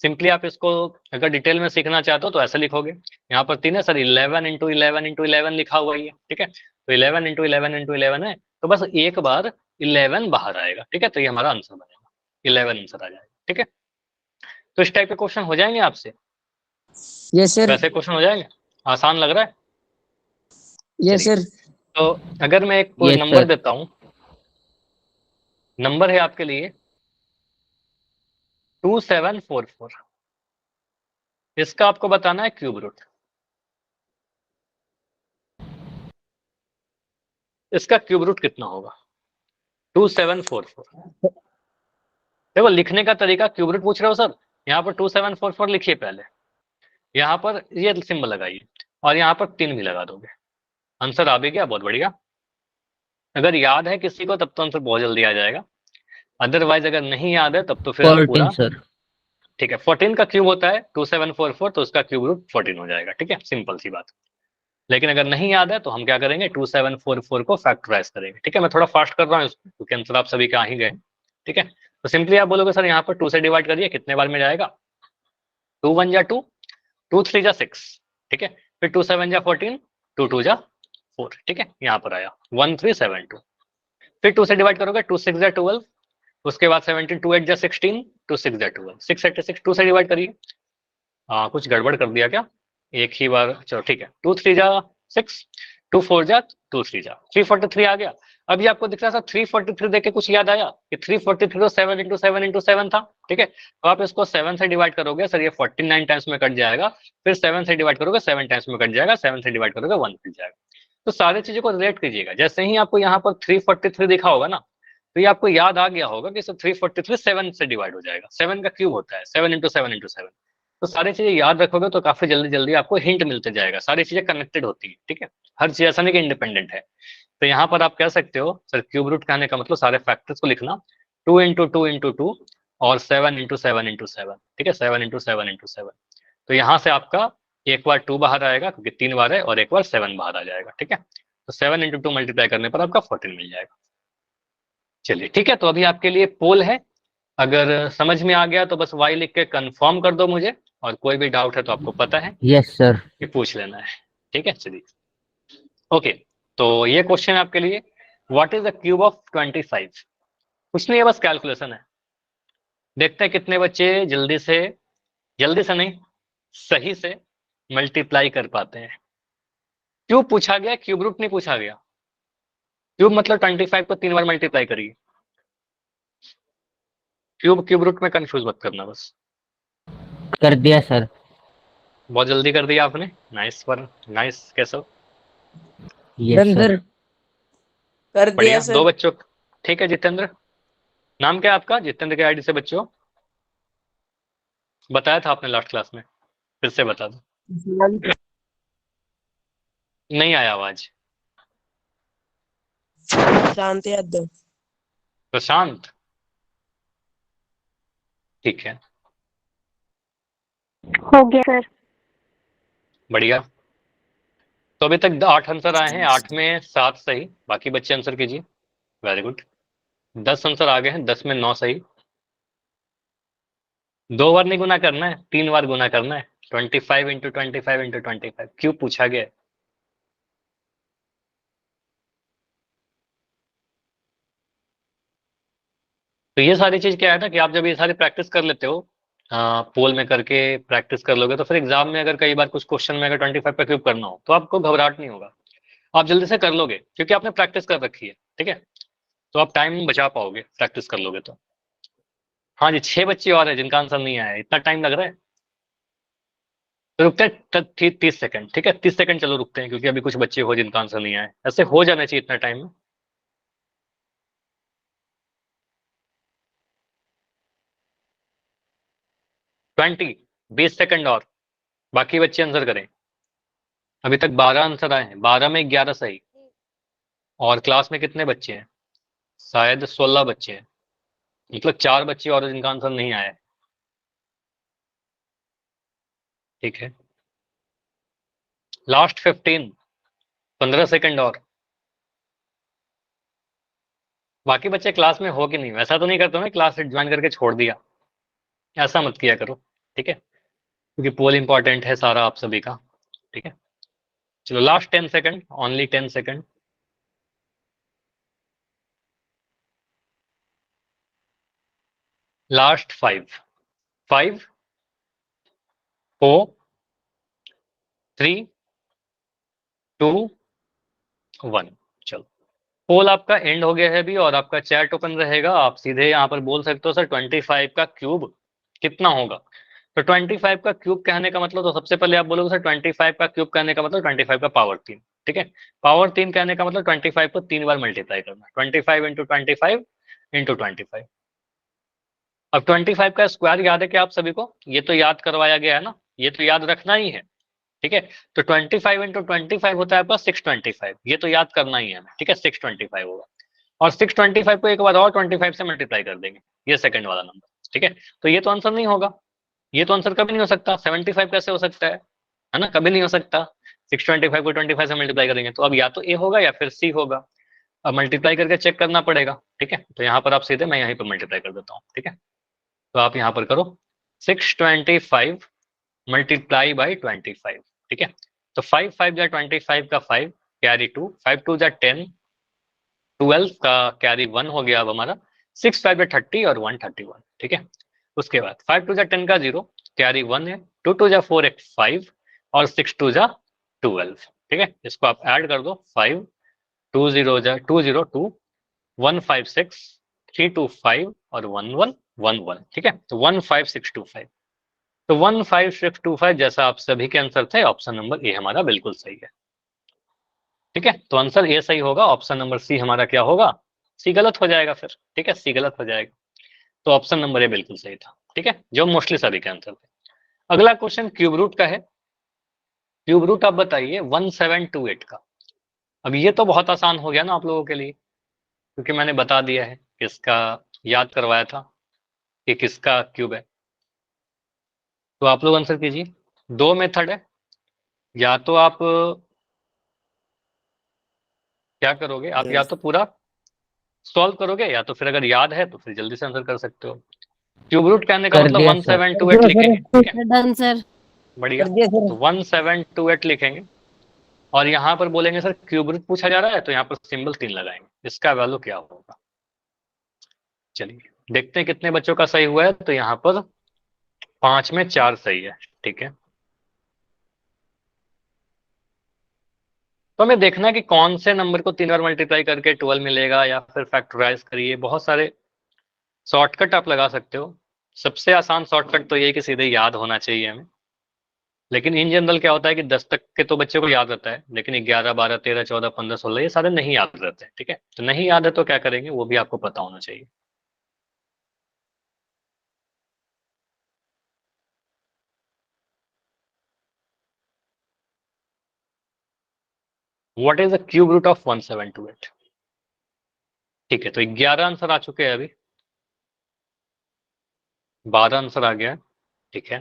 सिंपली आप इसको अगर डिटेल में सीखना चाहते हो तो ऐसे लिखोगे, यहाँ पर 3 है सर, 11 इंटू 11 इंटू 11 लिखा हुआ ही है, ठीक है। तो 11 इंटू 11 इंटू 11 है, तो बस एक बार 11 बाहर आएगा, ठीक है। तो ये हमारा आंसर बनेगा, 11 आंसर आ जाएगा, ठीक है। तो इस टाइप के क्वेश्चन हो जाएंगे आपसे, यस सर। वैसे क्वेश्चन हो जाएंगे, आसान लग रहा है। Yes sir. तो अगर मैं एक कोई Yes, नंबर sir. देता हूँ, नंबर है आपके लिए 2744, इसका आपको बताना है क्यूब रूट। इसका क्यूब रूट कितना होगा 2744। देखो लिखने का तरीका, क्यूब रूट पूछ रहे हो सर, यहाँ पर 2744 लिखिए पहले, यहाँ पर ये सिंबल लगाइए और यहाँ पर 3 भी लगा दोगे, आंसर आ भी गया, बहुत बढ़िया। अगर याद है किसी को तब तो आंसर बहुत जल्दी आ जाएगा, अदरवाइज अगर नहीं याद है तब तो फिर आप 14 पूरा, sir. ठीक है। 14 का क्यूब होता है 2744, तो उसका क्यूब रूट 14 हो जाएगा, ठीक है, सिंपल सी बात। लेकिन अगर नहीं याद है तो हम क्या करेंगे, 2744 को फैक्टराइज करेंगे, ठीक है। मैं थोड़ा फास्ट कर रहा हूँ इसको क्योंकि आंसर आप सभी के आ ही गए, ठीक है। तो सिंपली आप बोलोगे सर यहाँ पर 2 से डिवाइड करिए, कितने बार में जाएगा, 2 1 जा 2, 2 3 जा 6, ठीक है। फिर 2 7 जा 14, 2 2 जा 4, ठीक है, यहाँ पर आया 1372। फिर 2 से डिवाइड करोगे, 2 6 जा 12, उसके बाद 17, 2 8 जा 16, 2 6 जा 12, 686, 2 से डिवाइड करिए। कुछ गड़बड़ कर दिया क्या, एक ही बार, चलो ठीक है, 2 3 जा 6, 2 4 जा 2 3 जा 343 आ गया। अभी आपको दिख रहा था 343 देख के कुछ याद आया कि 343 तो 7 इंटू 7 इंटू 7 था, ठीक है। तो आप इसको 7 से डिवाइड करोगे, सर ये 49 टाइम्स में कट जाएगा, फिर 7 से डिवाइड करोगे 7 टाइम्स में कट जाएगा, 7 से डिवाइड करोगे 1 कट जाएगा। तो सारी चीजों को रिलेट कीजिएगा, जैसे ही आपको यहाँ पर 343 दिखा होगा ना, तो ये आपको याद आ गया होगा कि सर 343 7 से डिवाइड हो जाएगा, 7 का क्यूब होता है, 7 इंटू 7 इंटू 7। तो सारी चीजें याद रखोगे तो काफी जल्दी जल्दी आपको हिंट मिलते जाएगा, सारी चीजें कनेक्टेड होती है, ठीक है। हर चीज ऐसा नहीं कि इंडिपेंडेंट है। तो यहाँ पर आप कह सकते हो सर क्यूब रूट कहने का मतलब सारे फैक्टर्स को लिखना, 2 इंटू 2 इंटू 2 और 7 इंटू 7 इंटू 7, ठीक है, 7 इंटू 7 इंटू 7। तो यहाँ से आपका एक बार 2 बाहर आएगा क्योंकि 3 बार है, और एक बार 7 बाहर आ जाएगा, ठीक है। तो 7 इंटू 2 मल्टीप्लाई करने पर आपका 14 मिल जाएगा। चलिए ठीक है, तो अभी आपके लिए पोल है, अगर समझ में आ गया तो बस वाई लिख के कंफर्म कर दो मुझे, और कोई भी डाउट है तो आपको पता है Yes, sir. कि पूछ लेना है, ठीक है। चलिए ओके, तो ये क्वेश्चन है आपके लिए, what is the cube of 25। कुछ नहीं है, बस कैलकुलेशन है। देखते हैं कितने बच्चे जल्दी से नहीं, सही से मल्टीप्लाई कर पाते हैं। क्यूब पूछा गया, क्यूब रूट नहीं पूछा गया। क्यूब मतलब 25 को 3 बार मल्टीप्लाई करिए, क्यूब रूट में कंफ्यूज मत करना बस। कर दिया सर। बहुत जल्दी कर दिया आपने, नाइस पर नाइस, कैसे हो? Yes, done sir. सर। कर बढ़िया, दिया दो सर। बच्चों, ठीक है। जितेंद्र, नाम क्या है आपका, जितेंद्र के आईडी से बच्चों, बताया था आपने लास्ट क्लास में, फिर से बता दो। नहीं आया आवाज। शांति यादव। प्रशांत, ठीक है, हो गया सर। बढ़िया। तो अभी तक 8 आंसर आए हैं, 8 में 7 सही, बाकी बच्चे आंसर कीजिए। वेरी गुड, 10 आंसर आ गए हैं, 10 में 9 सही। 2 बार नहीं गुना करना है, 3 बार गुना करना है, 25 इंटू 25 इंटू 25 क्यों पूछा गया है। तो ये सारी चीज क्या है ना कि आप जब ये सारी प्रैक्टिस कर लेते हो, पोल में करके प्रैक्टिस कर लोगे, तो फिर एग्जाम में अगर कई बार कुछ क्वेश्चन में अगर 25 पे क्यूब करना हो तो आपको घबराहट नहीं होगा, आप जल्दी से कर लोगे क्योंकि आपने प्रैक्टिस कर रखी है, ठीक है। तो आप टाइम बचा पाओगे प्रैक्टिस कर लोगे तो। हाँ जी, 6 बच्चे और है जिनका आंसर नहीं आया है, इतना टाइम लग रहा है। तो रुकते हैं 30 सेकंड, ठीक है 30 सेकंड चलो रुकते हैं, क्योंकि अभी कुछ बच्चे हो जिनका आंसर नहीं आया, ऐसे हो जाना चाहिए इतना टाइम में। ट्वेंटी 20 सेकंड और, बाकी बच्चे आंसर करें। अभी तक 12 आंसर आए हैं, 12 में 11 सही। और क्लास में कितने बच्चे हैं? शायद 16 बच्चे हैं, मतलब 4 बच्चे और जिनका आंसर नहीं आया है। ठीक है, लास्ट 15 सेकंड और। बाकी बच्चे क्लास में हो कि नहीं? वैसा तो नहीं करते हो ना क्लास ज्वाइन करके छोड़ दिया, ऐसा मत किया करो, ठीक है, क्योंकि पोल इंपॉर्टेंट है सारा आप सभी का। ठीक है, चलो last 10 second, only 10 second. Last 5, 5, 4, 3, 2, 1। चलो, पोल आपका एंड हो गया है अभी, और आपका चैट ओपन रहेगा। आप सीधे यहाँ पर बोल सकते हो सर 25 का क्यूब कितना होगा। तो 25 का क्यूब कहने का मतलब, तो सबसे पहले आप बोलोगे सर 25 का क्यूब कहने का मतलब 25 का पावर 3, ठीक है। पावर 3 कहने का मतलब 25 को 3 बार मल्टीप्लाई करना, 25 इंटू 25 इंटू 25। अब 25 का स्क्वायर याद है क्या आप सभी को? ये तो याद करवाया गया है ना, ये तो याद रखना ही है, ठीक है। तो 25 इंटू 25 होता है आपका 625, ये तो याद करना ही है हमें, ठीक है। 625 होगा, और 625 को एक बार और 25 से मल्टीप्लाई कर देंगे, ये सेकंड वाला नंबर, ठीक है। तो ये तो आंसर नहीं होगा, ये तो आंसर कभी नहीं हो सकता। 75 कैसे हो सकता है ना, कभी नहीं हो सकता। 625 को 25 से मल्टीप्लाई करेंगे तो अब या तो ए होगा या फिर सी होगा। अब मल्टीप्लाई करके चेक करना पड़ेगा, ठीक है। तो यहाँ पर आप सीधे, मैं यहीं पर मल्टीप्लाई कर देता हूँ, ठीक है। तो आप यहाँ पर करो 625 मल्टीप्लाई बाई 25, ठीक है। तो 5 5 जा 25 का 5 कैरी 2, 5 2 जा 10, 12 का कैरी 1 हो गया अब हमारा, 6 5 जा 30 और 1 31, ठीक है। उसके बाद 5 2 जा 10 का 0 कैरी 1 है, 2 2 जा 4 एक 5 और 6 2 जा 12, ठीक है। इसको आप ऐड कर दो, 5 2 0 जा 2 0 2 1 5 6 3 2 5 और 1 1 1 1, ठीक है। तो 1 5 6 2 5, तो 1 5 6 2 5 जैसा आप सभी के आंसर थे, ऑप्शन नंबर ए हमारा बिल्कुल सही है, ठीक है। तो आंसर ए सही होगा, ऑप्शन नंबर सी हमारा क्या होगा? सी गलत हो जाएगा फिर, ठीक है, सी गलत हो जाएगा। तो ऑप्शन नंबर ए बिल्कुल सही था, ठीक है, जो मोस्टली सभी के आंसर थे। अगला क्वेश्चन क्यूब रूट का है। क्यूब रूट आप बताइए 1728 का। अब ये तो बहुत आसान हो गया ना आप लोगों के लिए, क्योंकि मैंने बता दिया है किसका, याद करवाया था कि किसका क्यूब है। तो आप लोग आंसर कीजिए। दो मेथड है, या तो आप क्या करोगे, आप या तो पूरा सॉल्व करोगे, या तो फिर अगर याद है तो फिर जल्दी से आंसर कर सकते हो। क्यूब रूट कहने का कर मतलब दिया सर। 1728 लिखेंगे, ठीक है, डन सर, बढ़िया। कर दिया सर। तो 1728 लिखेंगे, और यहाँ पर बोलेंगे सर क्यूब रूट पूछा जा रहा है, तो यहाँ पर सिंबल 3 लगाएंगे, इसका वैल्यू क्या होगा। चलिए देखते हैं कितने बच्चों का सही हुआ है। तो यहाँ पर 5 में 4 सही है, ठीक है। तो हमें देखना है कि कौन से नंबर को 3 बार मल्टीप्लाई करके 12 मिलेगा, या फिर फैक्टराइज करिए, बहुत सारे शॉर्टकट आप लगा सकते हो। सबसे आसान शॉर्टकट तो ये कि सीधे याद होना चाहिए हमें। लेकिन इन जनरल क्या होता है कि 10 तक के तो बच्चे को याद रहता है, लेकिन 11 12 13 14 15 16 ये सारे नहीं याद रहते हैं, ठीक है। तो नहीं याद है तो क्या करेंगे, वो भी आपको पता होना चाहिए। What is the cube root of 1728? ठीक है, तो 11 आंसर आ चुके हैं अभी, 12 आंसर आ गया है, ठीक है।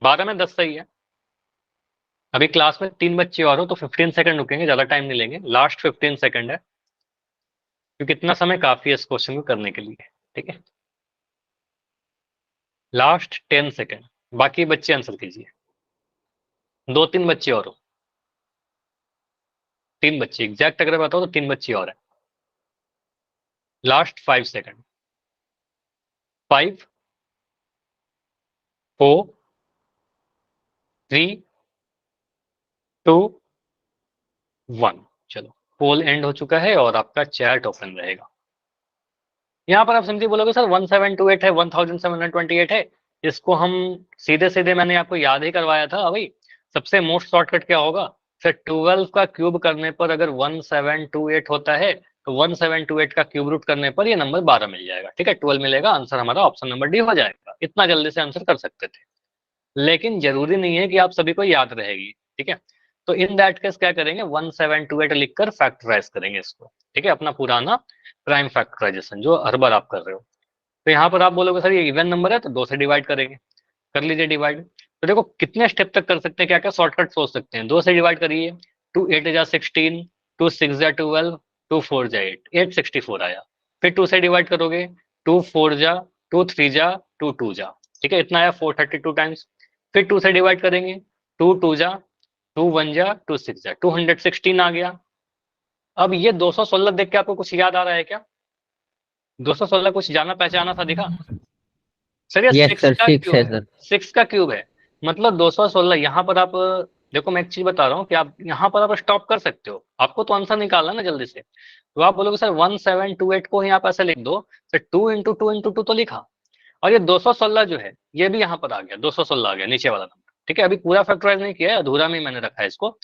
12 में 10 सही है। अभी क्लास में 3 बच्चे और हो तो 15 सेकंड रुकेंगे, ज्यादा टाइम नहीं लेंगे, लास्ट 15 सेकंड है, क्योंकि इतना समय काफी है इस क्वेश्चन को करने के लिए, ठीक है। लास्ट 10 सेकंड, बाकी बच्चे आंसर कीजिए। 2 3 बच्चे और हो, 3 बच्चे एग्जैक्ट अगर बताओ तो 3 बच्चे और है। Last 5 second, 5 4 3 2 1। चलो, पोल एंड हो चुका है और आपका चैट ओपन रहेगा। यहाँ पर आप सिंपली बोलोगे सर 1728 है, 1728 है, इसको हम सीधे सीधे मैंने आपको याद ही करवाया था भाई, सबसे मोस्ट शॉर्टकट क्या होगा, फिर 12 का क्यूब करने पर अगर 1728 होता है तो 1728 का क्यूब रूट करने पर ये नंबर 12 मिल जाएगा। ठीक है, 12 मिलेगा, आंसर हमारा ऑप्शन नंबर डी हो जाएगा। इतना जल्दी से आंसर कर सकते थे, लेकिन जरूरी नहीं है कि आप सभी को याद रहेगी। ठीक है, तो इन दैट केस क्या करेंगे, 1728 लिखकर फैक्टराइज करेंगे इसको। ठीक है, अपना पुराना प्राइम फैक्टराइजेशन जो हर बार आप कर रहे हो। तो यहाँ पर आप बोलोगे सर ये इवन नंबर है तो 2 से डिवाइड करेंगे, कर लीजिए डिवाइड। तो देखो कितने स्टेप तक कर सकते हैं, क्या क्या शॉर्टकट सोच सकते हैं। 2 से डिवाइड करिए, 2 8 जा 16, 2 6 जा 12, 2 4 जा 8, 864 आया। फिर 2 से डिवाइड करोगे, 2 4 जा, 2 3 जा, 2 2 जा, ठीक है, इतना आया 432 टाइम्स। फिर 2 से डिवाइड करेंगे, 2 2 जा, 2 1 जा, 2 6 जा, 216 आ गया। अब ये 216 देख के आपको कुछ याद आ रहा है क्या, 216 कुछ जाना पहचाना था, दिखा सर, ये यस 6 सर, का 6 क्यूब है है, सर। 6 का क्यूब है, मतलब 216। यहाँ पर आप देखो, मैं एक चीज बता रहा हूँ कि आप यहाँ पर आप स्टॉप कर सकते हो, आपको तो आंसर निकालना ना जल्दी से। तो आप बोलोगे सर 1728 को ही आप ऐसे लिख दो, फिर 2 इंटू 2 इंटू 2 तो लिखा, और ये 216 जो है ये भी यहाँ पर आ गया, 216 आ गया नीचे वाला नंबर। ठीक है, अभी पूरा फैक्टराइज नहीं किया है, अधूरा में मैंने रखा है इसको।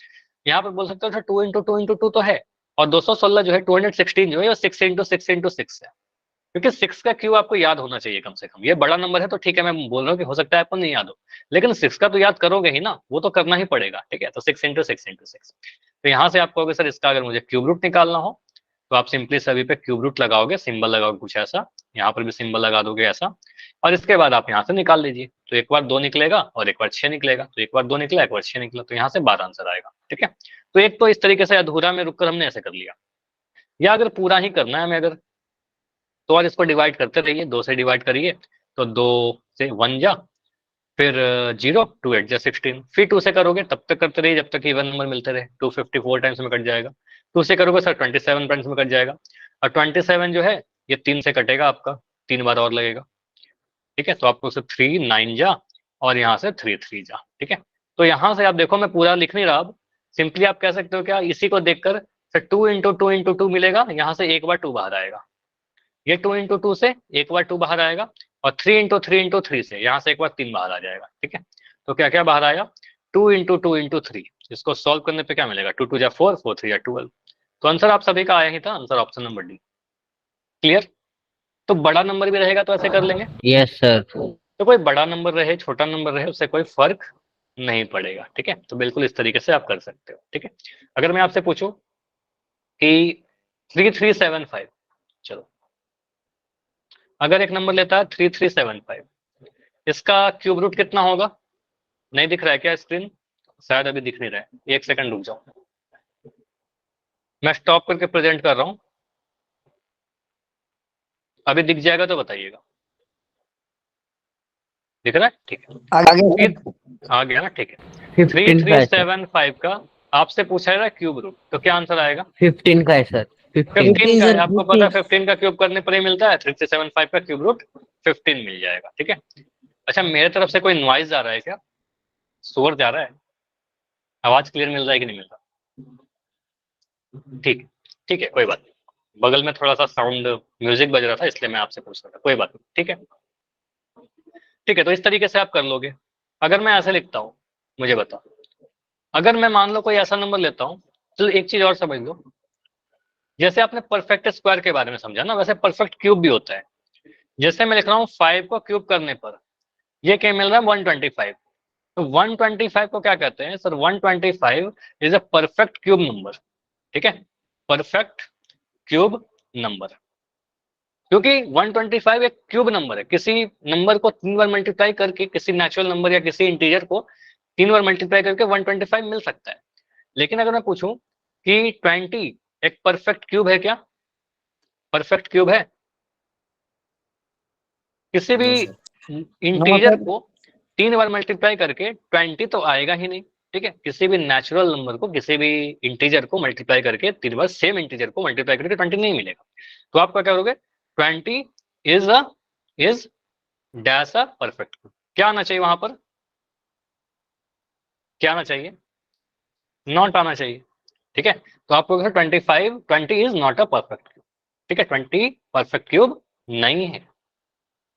यहाँ पर बोल सकते हो सर 2 इंटू 2 इंटू 2 तो है, और 216 जो है 216 जो है वो 6 इंटू 6 इंटू 6 है, क्योंकि 6 का क्यूब आपको याद होना चाहिए कम से कम। ये बड़ा नंबर है तो ठीक है, मैं बोल रहा हूँ कि हो सकता है आपको नहीं याद हो, लेकिन 6 का तो याद करोगे ही ना, वो तो करना ही पड़ेगा। ठीक है, तो 6 इंटू 6 इंटू 6। तो यहाँ से आप कहोगे सर इसका अगर मुझे क्यूब रूट निकालना हो तो आप सिंपली सभी पे क्यूब रूट लगाओगे, सिंबल लगाओगे कुछ ऐसा, यहाँ पर भी सिंबल लगा दोगे ऐसा, और इसके बाद आप यहाँ से निकाल लीजिए। तो एक बार 2 निकलेगा और एक बार 6 निकलेगा, तो एक बार 2 निकला एक बार 6 निकला, तो यहाँ से 12 आंसर आएगा। ठीक है, तो एक तो इस तरीके से अधूरा में रुककर हमने ऐसे कर लिया, या अगर पूरा ही करना है हमें अगर, तो और इसको डिवाइड करते रहिए, 2 से डिवाइड करिए तो 2 से 1 जा, फिर 0, 2 8 जा 16, फिर 2 से करोगे तब तक करते रहिए जब तक इवन नंबर मिलते रहे, 254 टाइम्स में कट जाएगा। 2 से करोगे सर 27 टाइम्स में कट जाएगा, और 27 जो है ये 3 से कटेगा आपका, 3 बार और लगेगा। ठीक है, तो आपको से 3 9 जा, और यहाँ से 3 3 जा। ठीक है, तो यहाँ से आप देखो मैं पूरा लिख नहीं रहा, अब सिंपली आप कह सकते हो क्या, इसी को देखकर सर 2 इंटू 2 इंटू 2 मिलेगा, यहाँ से एक बार 2 बाहर आएगा, ये 2 इंटू 2 से एक बार 2 बाहर आएगा, और 3 इंटू 3 इंटू 3 से यहाँ से एक बार 3 बाहर आ जाएगा। ठीक है, तो क्या क्या बाहर आया, 2 इंटू 2 इंटू 3, इसको सॉल्व करने पे क्या मिलेगा, 2 2 जा 4, 4 3 जा 12। तो आंसर आप सभी का आया ही था, answer option number D. Clear, तो बड़ा नंबर भी रहेगा तो ऐसे कर लेंगे, यस सर। तो कोई बड़ा नंबर रहे छोटा नंबर रहे उससे कोई फर्क नहीं पड़ेगा। ठीक है, तो बिल्कुल इस तरीके से आप कर सकते हो। ठीक है, अगर मैं आपसे पूछूं कि 3375, चलो अगर एक नंबर लेता है 3375, इसका क्यूब रूट कितना होगा, नहीं दिख रहा है क्या स्क्रीन, शायद अभी दिख नहीं रहा है, एक सेकंड रुक जाओ, मैं स्टॉप करके प्रेजेंट कर रहा हूं, अभी दिख जाएगा तो बताइएगा। दिख रहा है, ठीक है, आगे आ गया ना, ठीक है। 15 का है सर। 3375 का आपसे पूछा है क्यूब रूट, तो क्या आंसर आएगा, 15 का है सर। 15। 15 का है, सर, आपको पता है 15 का क्यूब करने पर ही मिलता है, 3375 का क्यूब रूट 15 मिल जाएगा। ठीक है, अच्छा मेरे तरफ से कोई नॉइज आ रहा है क्या, शोर जा रहा है, आवाज क्लियर मिल रहा है कि नहीं मिल रहा, ठीक ठीक है, कोई बात नहीं, बगल में थोड़ा सा साउंड म्यूजिक बज रहा था इसलिए मैं आपसे पूछ रहा था, कोई बात नहीं। ठीक है, ठीक है, तो इस तरीके से आप कर लोगे। अगर मैं ऐसे लिखता हूँ, मुझे बताओ, अगर मैं मान लो कोई ऐसा नंबर लेता हूँ, चलो एक चीज और समझ लो, जैसे आपने परफेक्ट स्क्वायर के बारे में समझा ना, वैसे परफेक्ट क्यूब भी होता है। जैसे मैं लिख रहा हूँ 5 को क्यूब करने पर ये क्या मिल रहा है, 125। तो 125 को क्या कहते हैं sir, 125 is a perfect cube number. ठीक है, परफेक्ट क्यूब नंबर, क्योंकि 125 एक क्यूब नंबर है, किसी नंबर को 3 बार मल्टीप्लाई करके, किसी नेचुरल नंबर या किसी इंटीजर को 3 बार मल्टीप्लाई करके 125 मिल सकता है। लेकिन अगर मैं पूछूं कि 20 एक परफेक्ट क्यूब है क्या, परफेक्ट क्यूब है, किसी भी इंटीजर को 3 बार मल्टीप्लाई करके 20 तो आएगा ही नहीं। ठीक है, किसी भी नेचुरल नंबर को, किसी भी इंटीजर को मल्टीप्लाई करके 3 बार सेम इंटीजर को मल्टीप्लाई करके 20 नहीं मिलेगा। तो आप क्या करोगे, 20 is dash a perfect cube, क्या आना चाहिए वहां पर, क्या आना चाहिए, नॉट आना चाहिए। ठीक है, तो आपको 20 is not a perfect cube. ठीक है, 20 परफेक्ट क्यूब नहीं है,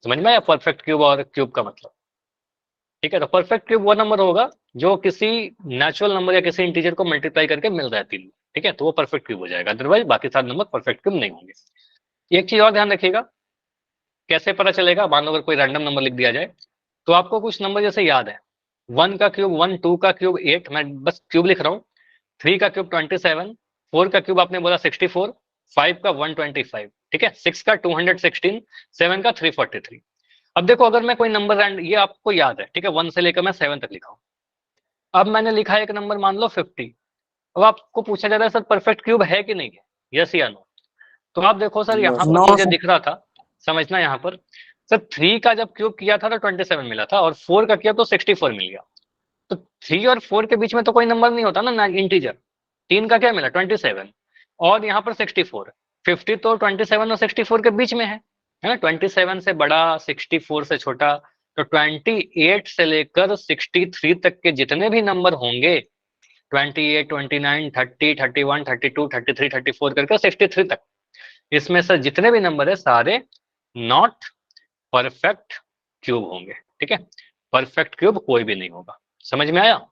समझ में आया परफेक्ट क्यूब और क्यूब का मतलब। ठीक है। तो परफेक्ट क्यूब वो नंबर होगा जो किसी नेचुरल नंबर या किसी इंटीजर को मल्टीप्लाई करके मिल रहा है 3, ठीक है, तो वो परफेक्ट क्यूब हो जाएगा, अदरवाइज बाकी सारे नंबर परफेक्ट क्यूब नहीं होंगे। एक चीज और ध्यान रखिएगा, कैसे पता चलेगा, मान लो अगर कोई रैंडम नंबर लिख दिया जाए तो आपको कुछ नंबर जैसे याद है, 1 का क्यूब 1, 2 का क्यूब 8, मैं बस क्यूब लिख रहा हूँ, 3 का क्यूब 27, 4 का क्यूब आपने बोला 64, 5 का 125, ठीक है, 6 का 216, 7 का 343। अब देखो अगर मैं कोई नंबर ये आपको याद है, ठीक है, 1 से लेकर मैं 7 तक लिखा हूँ। अब मैंने लिखा है एक नंबर मान लो 50, अब आपको पूछा जा रहा है सर परफेक्ट क्यूब है कि नहीं है, यस या नो। तो आप देखो सर यहाँ पर No, मुझे sir. दिख रहा था, समझना यहाँ पर, सर 3 का जब क्यूब किया था तो 27 मिला था, और 4 का किया तो 64 मिल गया। तो 3 और 4 के बीच में तो कोई नंबर नहीं होता ना इंटीजर। 3 का क्या मिला 27, और यहाँ पर 64, 50 तो 27 और 64 के बीच में है ना, 27 से बड़ा 64 से छोटा, तो 28 से लेकर 63 तक के जितने भी नंबर होंगे, 28, 29, 30, 31, 32, 33, 34 करके 63 तक, इसमें से जितने भी नंबर है सारे नॉट परफेक्ट क्यूब होंगे, ठीक है, परफेक्ट क्यूब कोई भी नहीं होगा। समझ में आया,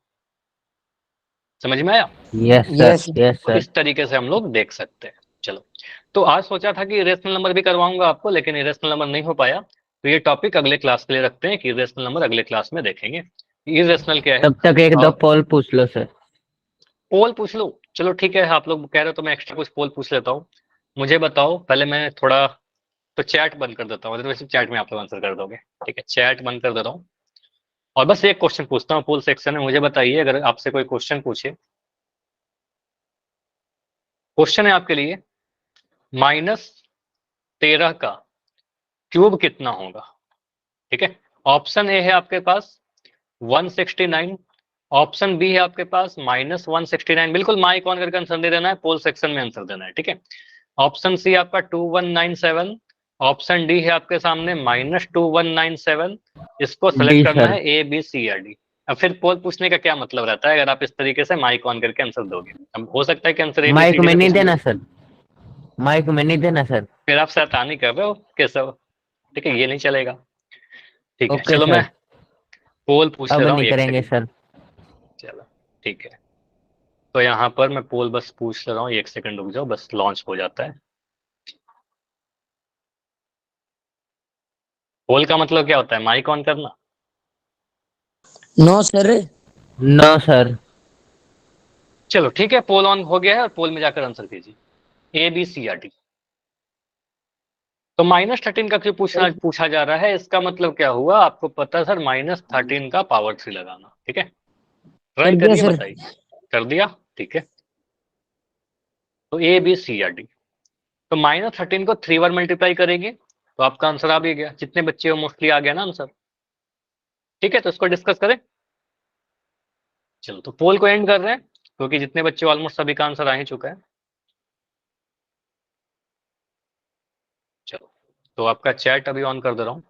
समझ में आया। Yes Yes. सर, यस तो सर। इस तरीके से हम लोग देख सकते हैं। चलो, तो आज सोचा था कि इरेशनल नंबर भी करवाऊंगा आपको, लेकिन इरेशनल नंबर नहीं हो पाया, तो ये टॉपिक अगले क्लास के लिए रखते हैं कि इरेशनल नंबर अगले क्लास में देखेंगे। इरेशनल क्या है, तब तक एक दो पोल पूछ लो सर। पोल पूछ लो, चलो ठीक है, आप लोग कह रहे हो तो मैं एक्स्ट्रा कुछ पोल पूछ लेता हूँ। मुझे बताओ पहले, मैं थोड़ा तो चैट बंद कर देता हूँ, वैसे चैट में आप लोग आंसर कर दोगे, ठीक है, चैट बंद कर दे रहा हूँ, और बस एक क्वेश्चन पूछता हूँ पोल सेक्शन में। मुझे बताइए, अगर आपसे कोई क्वेश्चन पूछे, क्वेश्चन है आपके लिए, -13 का क्यूब कितना होगा, ठीक है। ऑप्शन ए है आपके पास 169, ऑप्शन बी है आपके पास -169, बिल्कुल माइक ऑन करके आंसर दे देना है, पोल सेक्शन में आंसर देना है, ठीक है। ऑप्शन सी आपका 2197, ऑप्शन डी है आपके सामने -2197, इसको सेलेक्ट डी करना सर। है, ए बी सी या डी। अब फिर पोल पूछने का क्या मतलब रहता है अगर आप इस तरीके से माइक ऑन करके आंसर दोगे, अब हो सकता है कि answer A B C mic D में में नहीं कुछ भी देना हो, सर, माइक में नहीं देना सर। फिर आप शैतानी कर रहे हो कैसे, ठीक है, ये नहीं चलेगा। ठीक है, ओके चलो मैं सर, पोल पूछ ले अब रहा हूँ, नहीं एक करेंगे सेकंड, सर। चलो ठीक है। तो यहाँ पर मैं पोल बस पूछ ले रहा हूँ, एक सेकंड रुक जाओ, बस लॉन्च हो जाता है। पोल का मतलब क्या होता है, माइक ऑन करना। No, sir. No sir. चलो ठीक है, पोल ऑन हो गया है, और पोल में जाकर आंसर कीजिए, ए बी सी या डी। तो -13 का क्यों पूछा जा रहा है, इसका मतलब क्या हुआ आपको पता है सर, -13 का पावर 3 लगाना, ठीक है, ट्राई कर दिया करिए, सर। बताइए। कर दिया, ठीक है। तो ए बी सी या डी, तो -13 को 3 बार मल्टीप्लाई करेंगे तो आपका आंसर आ भी गया, जितने बच्चे हो मोस्टली आ गया ना आंसर, ठीक है। तो इसको डिस्कस करें, चलो तो पोल को एंड कर रहे हैं, क्योंकि जितने बच्चे ऑलमोस्ट सभी का आंसर आ ही चुका है। चलो, तो आपका चैट अभी ऑन कर दे रहा हूँ।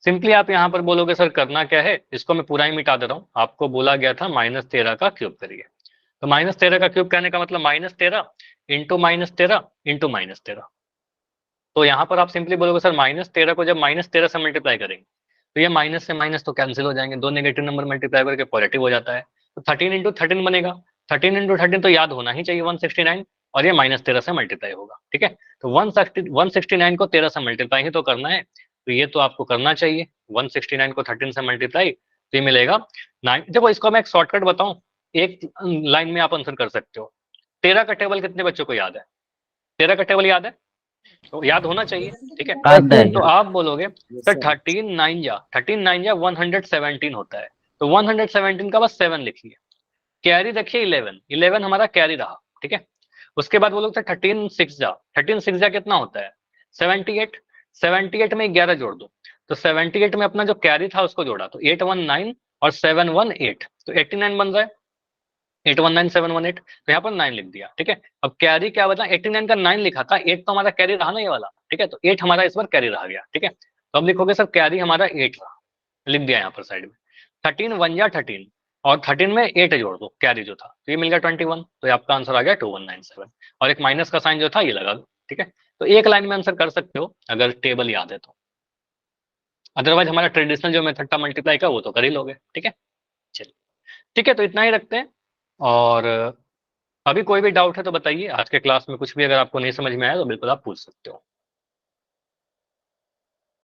सिंपली आप यहाँ पर बोलोगे सर करना क्या है, इसको मैं पूरा ही मिटा दे रहा हूँ, आपको बोला गया था -13 का क्यूब करिए, तो -13 का क्यूब कहने का मतलब -13 इंटू -13 इंटू -13। तो यहाँ पर आप सिंपली बोलोगे सर -13 को जब -13 से मल्टीप्लाई करेंगे तो ये माइनस से माइनस तो कैंसिल हो जाएंगे, दो नेगेटिव नंबर मल्टीप्लाई करके पॉजिटिव हो जाता है, तो 13 इंटू 13 बनेगा, 13 इंटू 13 तो याद होना ही चाहिए 169, और ये -13 से मल्टीप्लाई होगा, ठीक है। तो 169 को 13 से मल्टीप्लाई ही तो करना है, तो ये तो आपको करना चाहिए, 169 को 13 से मल्टीप्लाई, तो ये मिलेगा 9। देखो इसको मैं एक शॉर्टकट बताऊं, एक लाइन में आप आंसर कर सकते हो। 13 का टेबल कितने बच्चों को याद है, 13 का टेबल याद है, तो याद होना चाहिए, ठीक है। आता है। तो आप बोलोगे सर 13 9 होता है, तो 117 का बस 7 लिखिए, कैरी रखिए 11, 11 हमारा कैरी रहा, ठीक है। उसके बाद बोलोगे सर 13 6 कितना होता है 78, 78 में 11 जोड़ दो, तो 78 में अपना जो कैरी था उसको जोड़ा, तो 819 और 718, तो 89 बन रहा है, 819718, तो यहाँ पर 9 लिख दिया, ठीक है। अब कैरी क्या बता, 89 का 9 लिखा था, 8 तो हमारा कैरी रहा ना ये वाला, ठीक है, तो 8 हमारा इस बार कैरी रह गया, ठीक है। तो अब लिखोगे सर कैरी हमारा 8 रहा, लिख दिया यहाँ पर साइड में, 13 1 या 13, और 13 में 8 जोड़ दो कैरी जो था, तो ये मिल गया 21, तो ये आपका आंसर आ गया 2197, और एक माइनस का साइन जो था ये लगा दो, ठीक है। तो एक लाइन में आंसर कर सकते हो अगर टेबल याद है तो। अदरवाइज हमारा ट्रेडिशनल जो मेथड था मल्टीप्लाई का वो तो कर ही लोगे। ठीक है, चलिए ठीक है, तो इतना ही रखते हैं। और अभी कोई भी डाउट है तो बताइए, आज के क्लास में कुछ भी अगर आपको नहीं समझ में आया तो बिल्कुल आप पूछ सकते हो।